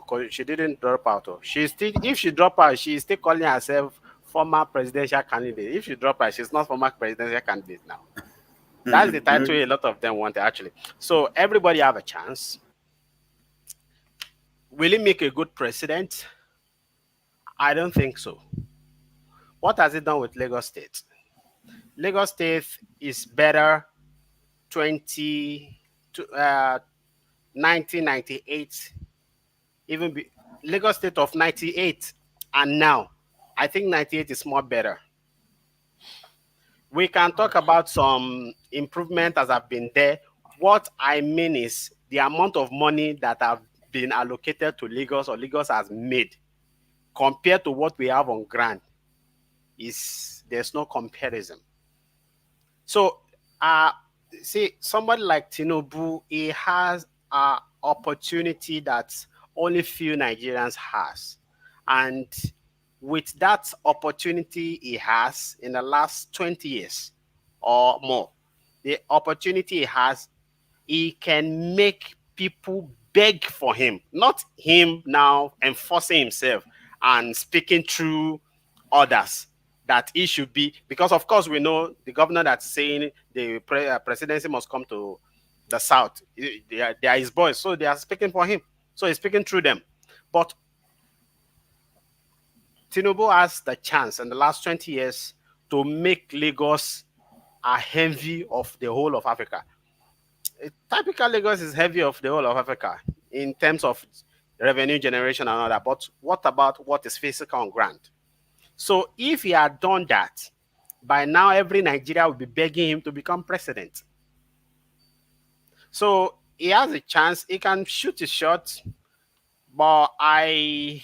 cause she didn't drop out. Oh. She still, if she drop out, she's still calling herself former presidential candidate. If she drop out, she's not former presidential candidate now. That's the title a lot of them want actually. So everybody have a chance. Will he make a good president? I don't think so. What has it done with Lagos State? Lagos State is better 20 to 1998, even Lagos State of 98 and now. I think 98 is more better. We can talk about some improvement as have been there. What I mean is the amount of money that have been allocated to Lagos or Lagos has made compared to what we have on ground is there's no comparison. So see, somebody like Tinubu, he has an opportunity that only few Nigerians has. And with that opportunity he has in the last 20 years or more, the opportunity he has, he can make people beg for him, not him now enforcing himself and speaking through others that he should be. Because, of course, we know the governor that's saying the presidency must come to the south. They are his boys, so they are speaking for him. So he's speaking through them. But Tinubu has the chance in the last 20 years to make Lagos a envy of the whole of Africa. Typical Lagos is heavy of the whole of Africa in terms of revenue generation and all that. But what about what is physical on ground? So if he had done that, by now every Nigeria would be begging him to become president. So he has a chance. He can shoot his shot, but I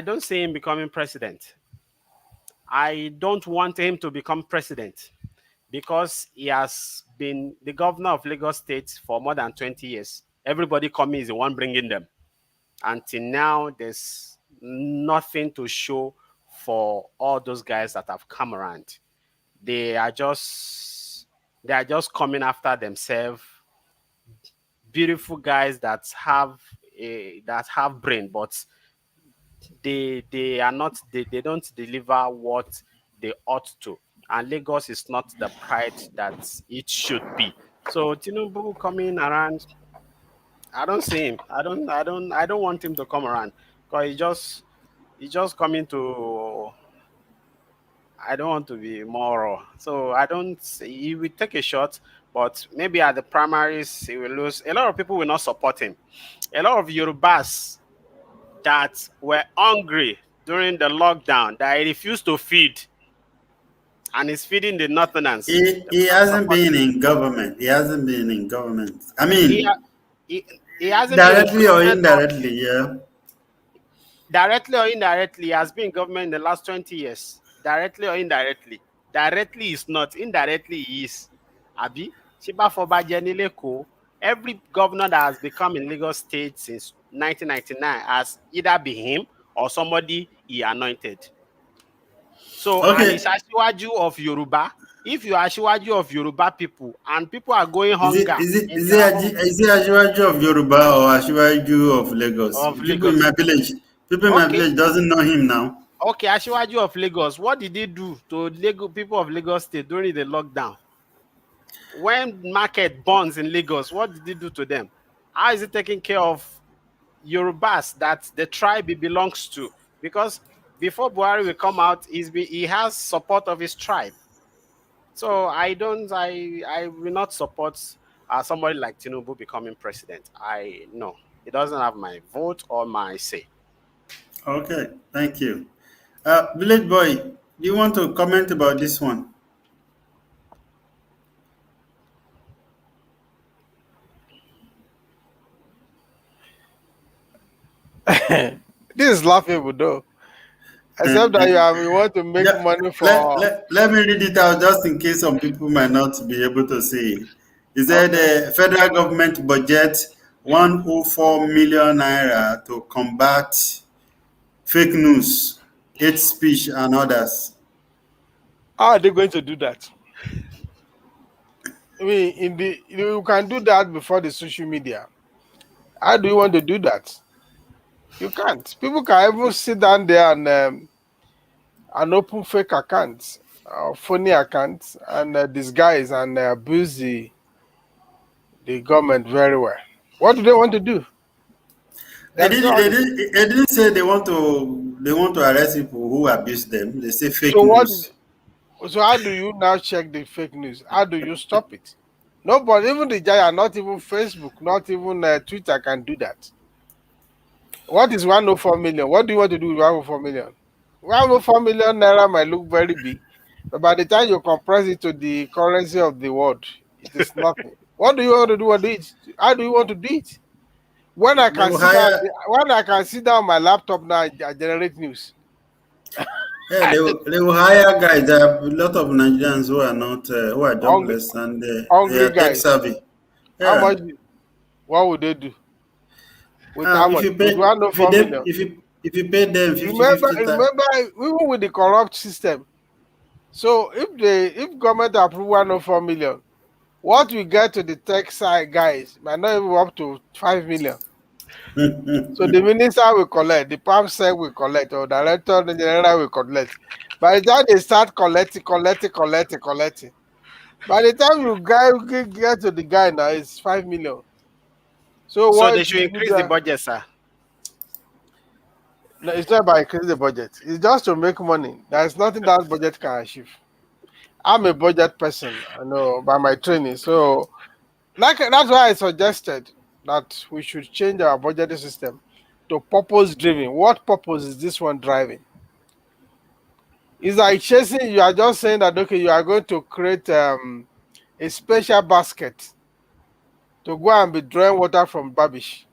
don't see him becoming president. I don't want him to become president because he has been the governor of Lagos State for more than 20 years. Everybody coming is the one bringing them. Until now, there's nothing to show for all those guys that have come around. They are just coming after themselves. Beautiful guys that have brain, but they are not, they don't deliver what they ought to. And Lagos is not the pride that it should be. So Tinubu coming around, I don't see him. I don't want him to come around because he's just coming to. I don't want to be moral, so I don't. He will take a shot, but maybe at the primaries he will lose. A lot of people will not support him. A lot of Yorubas that were hungry during the lockdown that he refused to feed, and he's feeding the northerners. He hasn't been in government. He hasn't been in government. I He, mean, he hasn't been in directly or government, or indirectly, yeah. directly or indirectly, he has been in government in the last 20 years. Directly or indirectly. Directly is not, indirectly he is. Abi, Shiba Foba Jenileko, every governor that has become in Lagos State since 1999 has either been him or somebody he anointed. So, and Okay. it's Ashiwaju of Yoruba. If you are Ashiwaju of Yoruba people and people are going Is it hunger is it in is their it home is it Ashiwaju of Yoruba or Ashiwaju of Lagos? of Lagos, People in my okay, village doesn't know him now. okay, Ashiwaju of Lagos, what did he do to people of Lagos State during the lockdown? When market burns in Lagos, what did he do to them? How is he taking care of Yorubas that the tribe he belongs to? Because before Buhari will come out, he has support of his tribe. So I will not support somebody like Tinubu becoming president. No, he doesn't have my vote or my say. Okay, thank you. Village boy, do you want to comment about this one? This is laughable though. Except that you want to make Yeah, money for. let me read it out just in case some people might not be able to see. He said Okay. the federal government budget 104 million naira to combat fake news, hate speech, and others. How are they going to do that? I mean, you can do that before the social media. How do you want to do that? You can't. People can even sit down there and open fake accounts, funny accounts, and disguise and abuse the government very well. What do they want to do? That's not. They didn't say they want to arrest people who abuse them. They say fake So what? news. So how do you now check the fake news? How do you stop it? Nobody, even the giant, not even Facebook, not even Twitter can do that. What is 104 million? What do you want to do with 104 million? 104 million naira might look very big, but by the time you compress it to the currency of the world, it is nothing. What do you want to do with it? How do you want to do it? When I They can will sit down, hire. when I can sit down on my laptop now and generate news. Yeah, they will hire guys. There are a lot of Nigerians who are not who are hungry, jobless and they hungry are tech guys. savvy. How Yeah. much? What would they do? With how If much? you With pay, if you 104 million. if you pay them 50, Remember, 50, remember, even with the corrupt system. So if government approve 104 million, what we get to the tech side guys might not even up to 5 million. So the minister will collect, the palm sec will collect, or director the general will collect. By the time they start collecting, by the time you guy get to the guy now, it's 5 million. So So what they if should you give increase the them? budget, sir. No, it's not about increasing the budget. It's just to make money. There's nothing that budget can achieve. I'm a budget person, I know by my training. So like that's why I suggested that we should change our budgeting system to purpose driven. What purpose is this one driving? It's like chasing, you are just saying that okay, you are going to create a special basket to go and be drawing water from rubbish.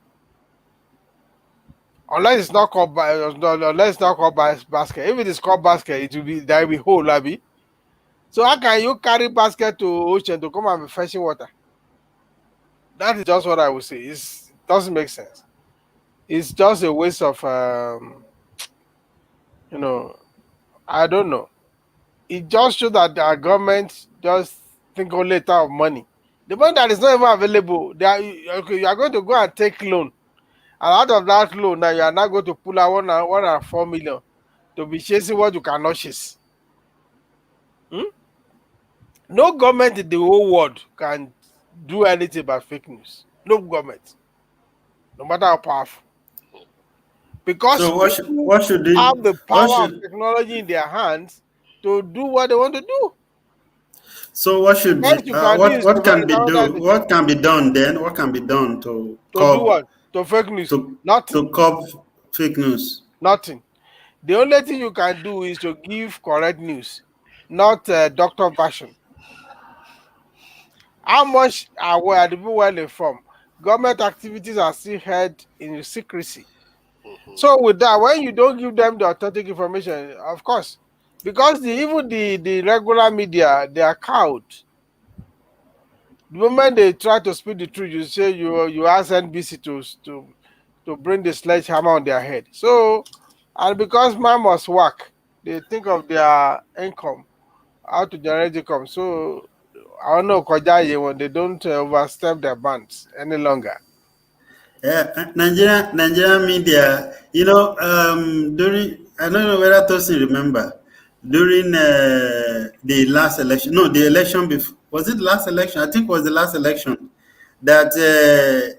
Unless it's not called unless it's not called basket. If it is called basket, it will be there will be hole, Abby. So how can you carry basket to ocean to come and be fetching water? That is just what I would say. It doesn't make sense. It's just a waste of you know, I don't know. It just shows that our government just think only later of money. The money that is not even available, they are okay, you are going to go and take loan. And out of that loan, now you are not going to pull out 104 million to be chasing what you cannot chase. No government in the whole world can do anything about fake news. No government, no matter how powerful. Because so people what should they, have the what power of should technology in their hands to do what they want to do. so what The should best you can do is to verify it. what can be done then? What can be done to To do what? To fake news. to Nothing. curb fake news? Nothing. The only thing you can do is to give correct news, not doctor version. How much are the people well informed? Government activities are still held in secrecy. So with that, when you don't give them the authentic information, of course, because even the regular media, they are cowed. The moment they try to speak the truth, you say you ask NBC to bring the sledgehammer on their head. So, and because man must work, they think of their income, how to generate income. So I don't know Kojaye when they don't overstep their bounds any longer. Yeah, Nigerian media, during, I don't know whether Tosin remember, during the last election, no, the election before, was it last election? I think it was the last election, that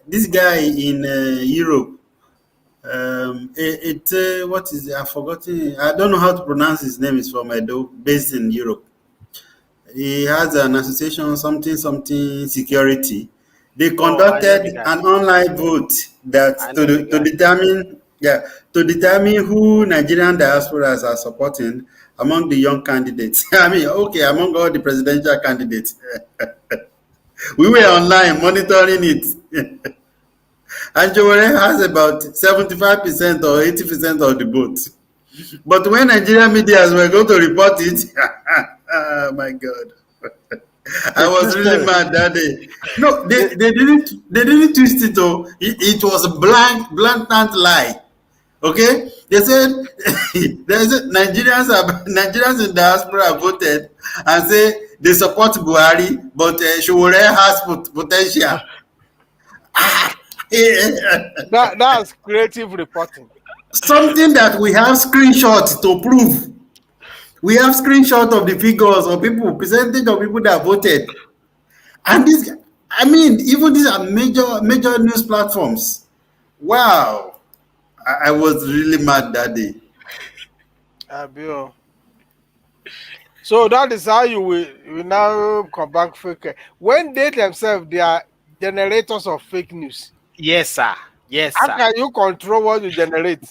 this guy in Europe, what is it? I've forgotten, I don't know how to pronounce his name, is from Edo, based in Europe. He has an association, something, something security. They Oh, I know the conducted guy. an online vote that I know the to guy. determine, yeah, to determine who Nigerian diasporas are supporting among the young candidates. I mean, okay, among all the presidential candidates. We were online monitoring it. And Jowore has about 75% or 80% of the vote. But when Nigerian media were going to report it, oh my God. I They was really twisted mad that day. No, it. they didn't twist it. Oh, it was a blatant lie. Okay, they said Nigerians in diaspora voted and say they support Buhari, but Showore has potential. That's creative reporting. Something that we have screenshots to prove. We have screenshot of the figures of people, percentage of people that voted. And this, I mean, even these are major news platforms. Wow. I was really mad that day. Abio. So that is how you will now come back fake. When they themselves they are generators of fake news. Yes, sir. Yes, How sir. can you control what you generate?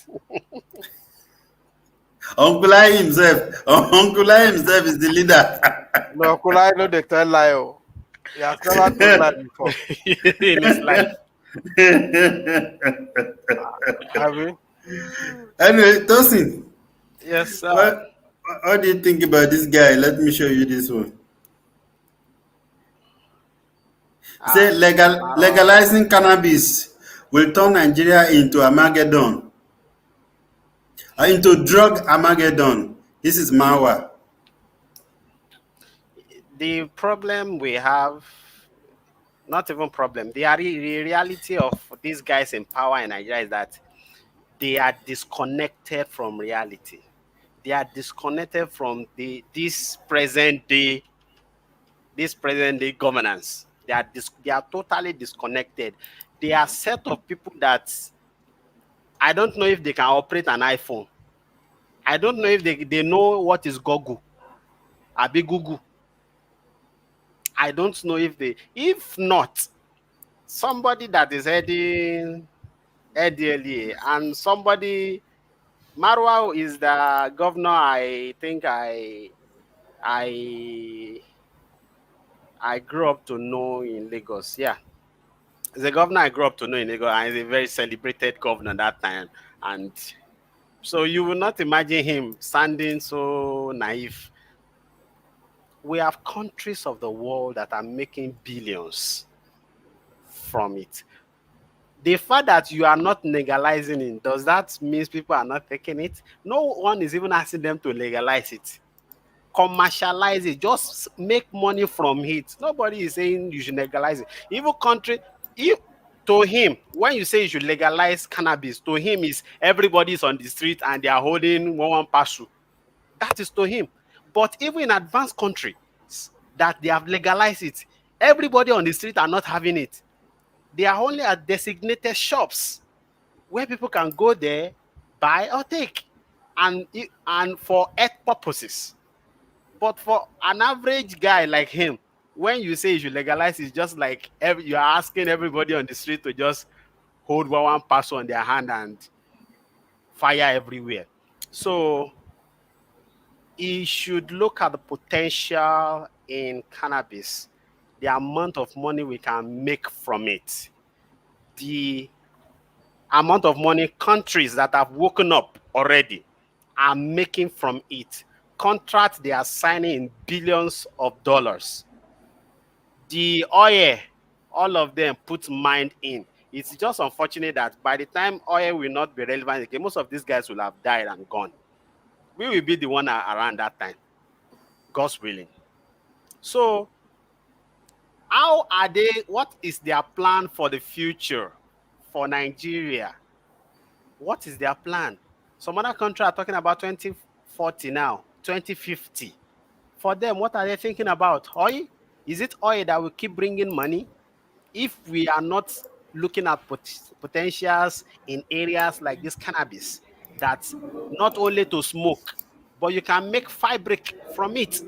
Uncle I himself, Uncle I himself is the leader. No, Kulai no they tell lie. Oh. He has never told lie before. In his life. Have you? Anyway, Tosin, Yes, sir. what, what do you think about this guy? Let me show you this one. Say Ah, Maro. legalizing cannabis will turn Nigeria into Armageddon, into drug Armageddon. This is Mawa. The problem we have, not even problem, the reality of these guys in power in Nigeria is that they are disconnected from reality. They are disconnected from this present day governance. They are totally disconnected. They are set of people that I don't know if they can operate an iPhone. I don't know if they know what is Google. Abi Google. I don't know if not, somebody that is heading LDLA and somebody, Marwa is the governor. I think I I grew up to know in Lagos. Yeah, the governor I grew up to know in Lagos, and he's a very celebrated governor that time. And so you will not imagine him standing so naive. We have countries of the world that are making billions from it. The fact that you are not legalizing it, does that mean people are not taking it? No one is even asking them to legalize it. Commercialize it, just make money from it. Nobody is saying you should legalize it. Even country, if to him, when you say you should legalize cannabis, to him is everybody is on the street and they are holding one pass. That is to him. But even in advanced countries that they have legalized it, everybody on the street are not having it. They are only at designated shops where people can go there, buy or take, and for health purposes. But for an average guy like him, when you say you should legalize, it's just like you are asking everybody on the street to just hold one pass on their hand and fire everywhere. So he should look at the potential in cannabis, the amount of money we can make from it, the amount of money countries that have woken up already are making from it. Contracts they are signing in billions of dollars. The oil, all of them put mind in. It's just unfortunate that by the time oil will not be relevant again, most of these guys will have died and gone. We will be the one around that time, God's willing. So, how are they? What is their plan for the future for Nigeria? What is their plan? Some other countries are talking about 2040 now, 2050. For them, what are they thinking about? Oil? Is it oil that will keep bringing money? If we are not looking at potentials in areas like this cannabis, that's not only to smoke, but you can make fabric from it.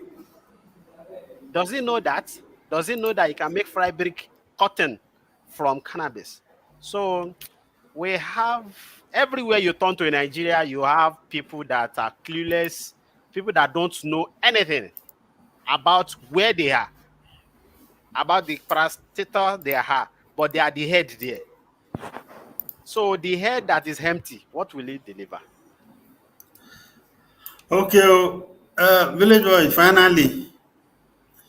Does he know that? Does he know that you can make fabric cotton from cannabis? So we have everywhere you turn to in Nigeria, you have people that are clueless, people that don't know anything about where they are, about the parastatus they are, but they are the head there. So the head that is empty, what will it deliver? Okay, village boy, finally,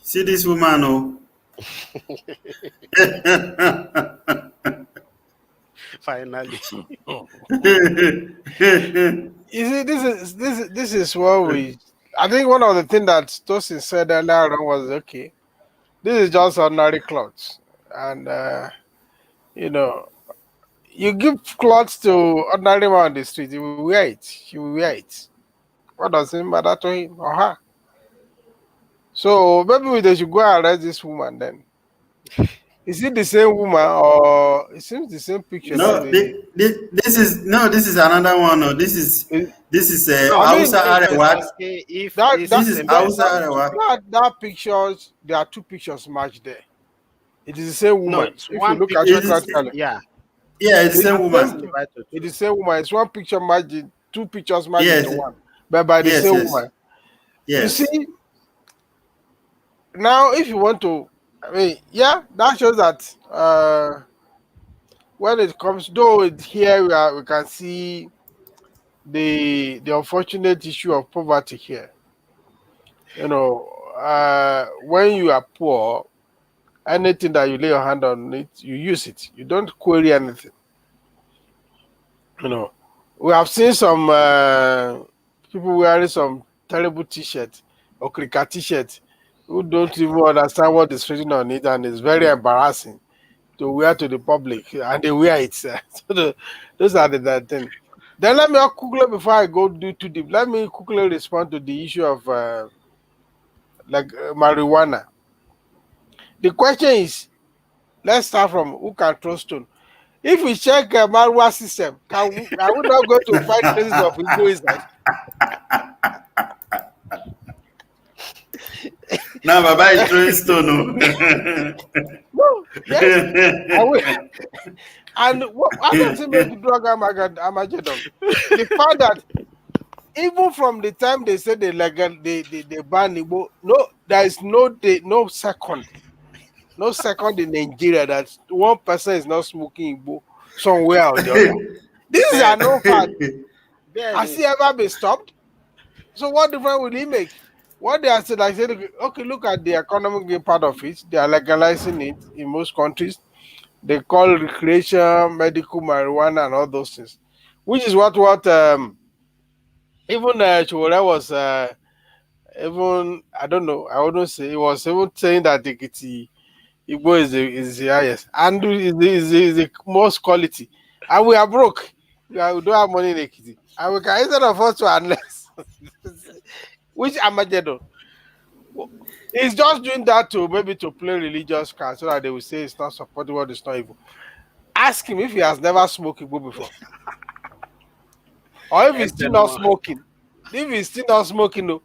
see this woman, oh. Finally. You see, this is what we. I think one of the things that Tosin said earlier on was okay. This is just ordinary clothes, and you know, you give clothes to ordinary man on the street, he will wear it. He will wear it. What does it matter to him or her? So maybe they should go and arrest this woman then. Is it the same woman or it seems the same picture It's, that No, they? this is another one. No, It, this is no, I mean Hausa Village Boy is Arewa. asking if that this that This is is the that Hausa that person. Arewa. that pictures, there are two pictures matched there. It is the same No, woman. it's If you one look at picture. it It is, critically, Yeah, yeah, it's the it's same the one same. person woman. divided to It's two. the same woman. It's one picture matched, two pictures matched into Yes, one, but by the yes, same yes, woman. You see, yes. now if you want to, I mean, yeah, that shows that when it comes, though here we can see the unfortunate issue of poverty here. You know, when you are poor, anything that you lay your hand on it, you use it. You don't query anything. You know, we have seen some people wearing some terrible t-shirts or cricket t-shirts who don't even understand what is written on it, and it's very embarrassing to wear to the public, and they wear it. So those are the thing. Then let me quickly, before I go do too deep, let me quickly respond to the issue of marijuana. The question is, let's start from who can throw stone. If we check marijuana system, are we not going to find traces of Igbo inside? Now Baba is throwing stone. No, yes, I will. And how does it make drug Armageddon? The fact that even from the time they said they ban Igbo, no, there is no second in Nigeria that one person is not smoking Igbo somewhere or the other. This is a Then, known fact. then Has he ever been stopped? So what difference will he make? What they are saying, like saying, okay, look at the economic part of it. They are legalizing it in most countries. They call recreation, medical marijuana, and all those things, which is what even Chiwore was even I don't know. I wouldn't say he was even saying that the Igbo is the highest and is the most quality, and we are broke. We don't have money in Ekiti, and we can instead of us to unless which Armageddon. He's just doing that to maybe to play religious cards so that they will say it's not supporting what is not evil. Ask him if he has never smoked Igbo before, or if he's still not no. smoking. If he's still not smoking, no.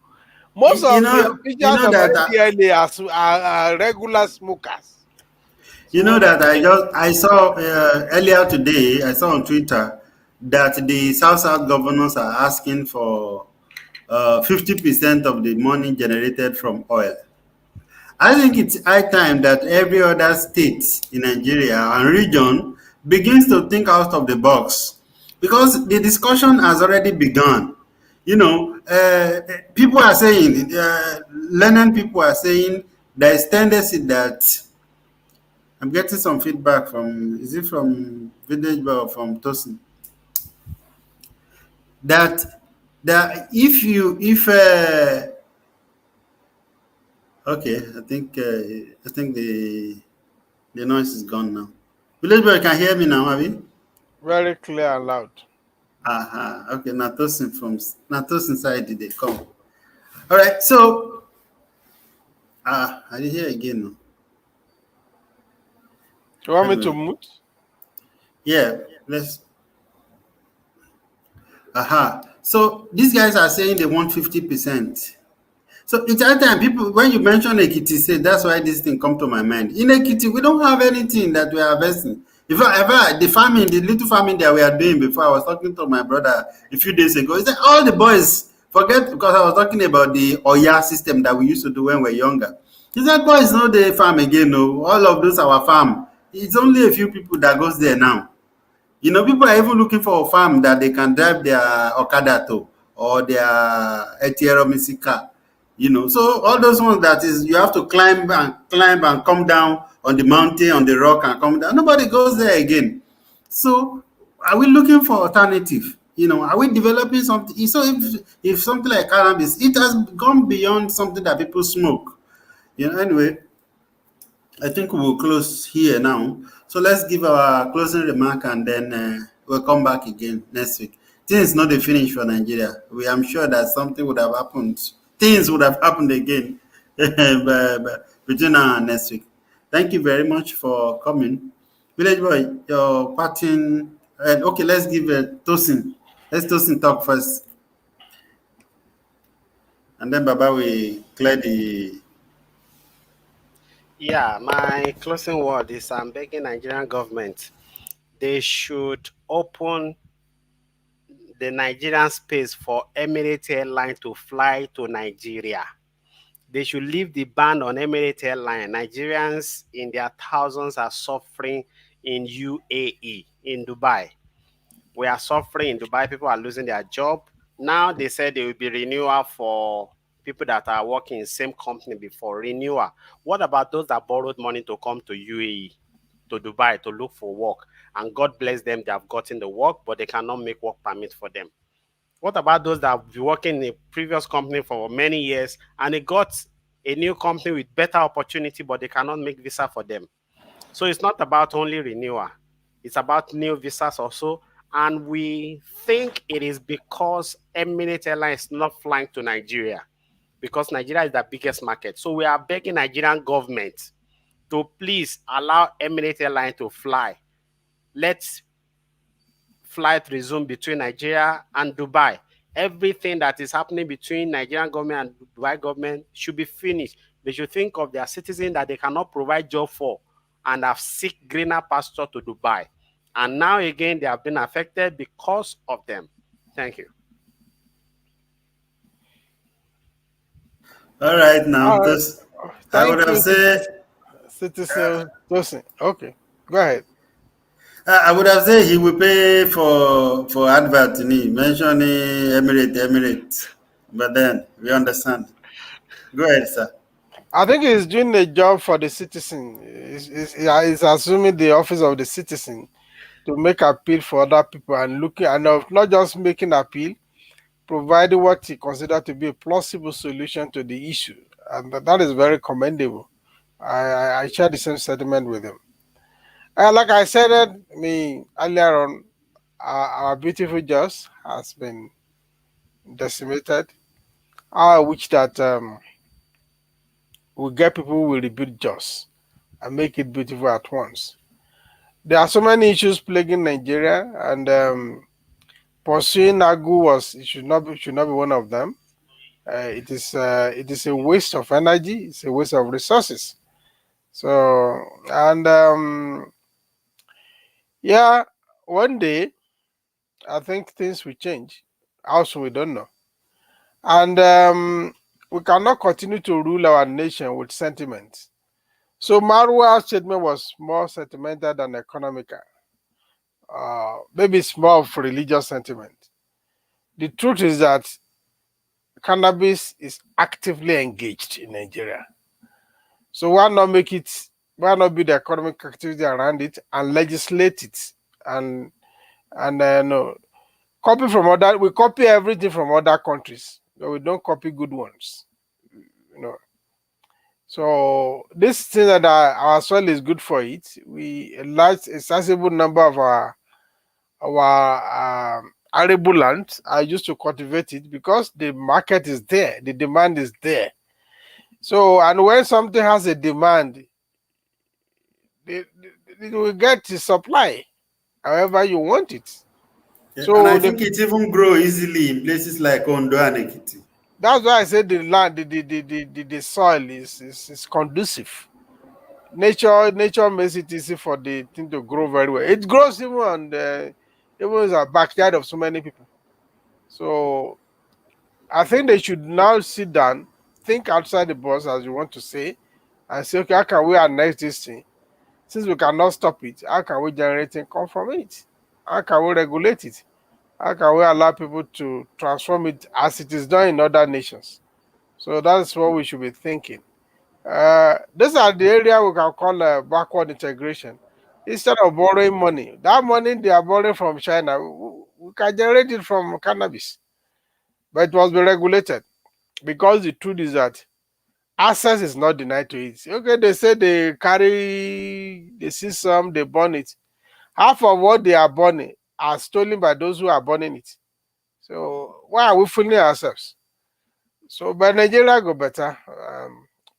Most you of the know, you officials know of that NDLA are regular smokers. you know So that I saw earlier today. I saw on Twitter that the South governors are asking for 50% of the money generated from oil. I think it's high time that every other state in Nigeria and region begins to think out of the box because the discussion has already begun. You know, people are saying, learned people are saying there is tendency that I'm getting some feedback from, is it from Village Boy or from Tosin? That if okay, I think the noise is gone now. Village Boy can hear me now, Abi? very clear and loud. Aha, okay, Natosin side did they come. All right, so I did hear again. No. You want me to Anyway, mute? yeah, let's. Aha, so these guys are saying they want 50%. So it's that time people when you mention Ekiti say that's why this thing come to my mind. In Ekiti, we don't have anything that we are harvesting. If I ever the farming, the little farming that we are doing before, I was talking to my brother a few days ago. He said all the boys forget because I was talking about the Oya system that we used to do when we were younger. He said boys know the farm again, no. All of those our farm. It's only a few people that goes there now. You know, people are even looking for a farm that they can drive their Okada to or their Etiero car. You know, so all those ones that is you have to climb and come down on the mountain, on the rock and come down. Nobody goes there again. So are we looking for alternative? You know, are we developing something? So if something like cannabis, it has gone beyond something that people smoke. You know, anyway, I think we will close here now. So let's give our closing remark and then we'll come back again next week. Things not the finish for Nigeria. I'm sure that something would have happened. Things would have happened again between now and next week. Thank you very much for coming. Village boy, your parting. Okay, let's give Tosin. Let's Tosin talk first. And then Baba will clear the. Yeah, my closing word is I'm begging Nigerian government they should open the Nigerian space for Emirates Airline to fly to Nigeria. They should leave the ban on Emirates Airline. Nigerians in their thousands are suffering in UAE, in Dubai. We are suffering in Dubai. People are losing their job. Now they said there will be renewal for people that are working in same company before renewal. What about those that borrowed money to come to UAE? to Dubai to look for work. And God bless them, they have gotten the work, but they cannot make work permit for them. What about those that have been working in a previous company for many years and they got a new company with better opportunity, but they cannot make visa for them? So it's not about only renewal. It's about new visas also. And we think it is because Emirates Airlines is not flying to Nigeria, because Nigeria is the biggest market. So we are begging Nigerian government to please allow Emirates Airlines to fly. Let's flight resume between Nigeria and Dubai. Everything that is happening between Nigerian government and Dubai government should be finished. They should think of their citizens that they cannot provide job for and have seek greener pasture to Dubai. And now again, they have been affected because of them. Thank you. All right, now, All right. this I would Thank have you, said Citizen Tosin. Okay, go ahead. I would have said he will pay for advert mentioning Emirates, but then we understand. Go ahead, sir. I think he's doing a job for the citizen. He's assuming the office of the citizen to make appeal for other people and looking and of not just making appeal, providing what he considered to be a plausible solution to the issue, and that is very commendable. I share the same sentiment with him. Like I said, earlier on, our beautiful Jos has been decimated. I wish that we get people who will rebuild Jos and make it beautiful at once. There are so many issues plaguing Nigeria, and pursuing Agu should not be one of them. It is a waste of energy. It's a waste of resources. So and yeah, one day I think things will change. Also, we don't know, and we cannot continue to rule our nation with sentiment. So Marwa's statement was more sentimental than economical. Maybe it's more of religious sentiment. The truth is that cannabis is actively engaged in Nigeria. So why not build the economic activity around it and legislate it and no, copy from other. We copy everything from other countries, but we don't copy good ones. You know. So this thing that our soil is good for it. A sizable number of our arable land are used to cultivate it because the market is there, the demand is there. So, and when something has a demand, it will get the supply however you want it. Yeah, So and I think it even grow easily in places like Ondo and Ekiti. that's why I said the land, the soil is conducive. Nature makes it easy for the thing to grow very well. It grows even on even in the backyard of so many people. So I think they should now sit down, think outside the box, as you want to say, and say, okay, how can we annex this thing? Since we cannot stop it, how can we generate income from it? How can we regulate it? How can we allow people to transform it as it is done in other nations? So that's what we should be thinking. These are the area we can call backward integration. Instead of borrowing money, that money they are borrowing from China, we can generate it from cannabis, but it must be regulated because the truth is that access is not denied to it. Okay, they say they see some, they burn it. Half of what they are burning are stolen by those who are burning it. So why are we fooling ourselves? So, but Nigeria go better.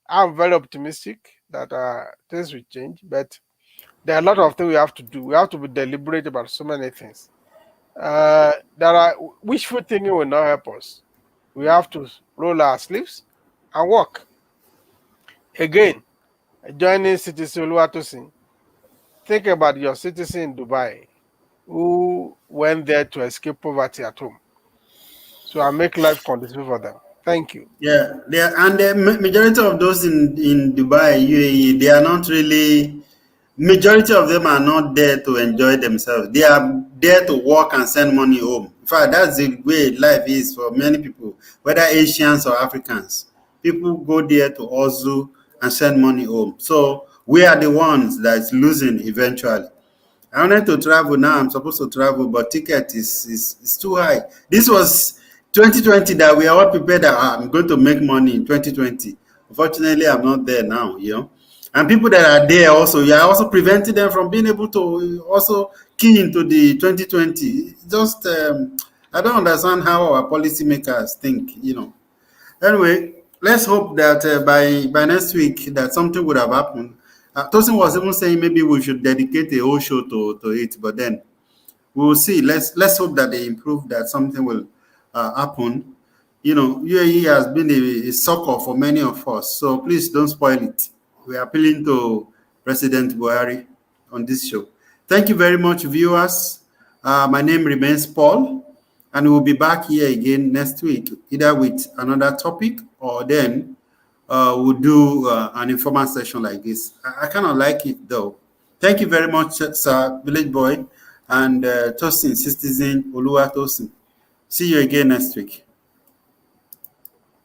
I'm very optimistic that things will change, but there are a lot of things we have to do. We have to be deliberate about so many things. There are wishful thinking will not help us. We have to roll our sleeves and work. Again, joining Citizen Oluwatosin, think about your citizen in Dubai who went there to escape poverty at home. So I make life conducive for them. Thank you. Yeah, and the majority of those in Dubai, UAE, they are not really. Majority of them are not there to enjoy themselves. They are there to work and send money home. In fact, that's the way life is for many people, whether Asians or Africans. People go there to hustle and send money home. So We are the ones that's losing eventually. I wanted to travel now. I'm supposed to travel, but ticket is too high. This was 2020 that we are all prepared that I'm going to make money in 2020. Unfortunately, I'm not there now, you know. And people that are there also, you are also preventing them from being able to also key into the 2020. Just, I don't understand how our policymakers think, you know. Anyway, let's hope that by next week that something would have happened. Tosin was even saying maybe we should dedicate a whole show to it, but then we will see. Let's hope that they improve, that something will happen. You know, UAE has been a succor for many of us, so please don't spoil it. We are appealing to President Buhari on this show. Thank you very much, viewers. My name remains Paul, and we'll be back here again next week, either with another topic or then we'll do an informal session like this. I kind of like it though. Thank you very much, Sir Village Boy and Tosin, Citizen Olua Tosin. See you again next week.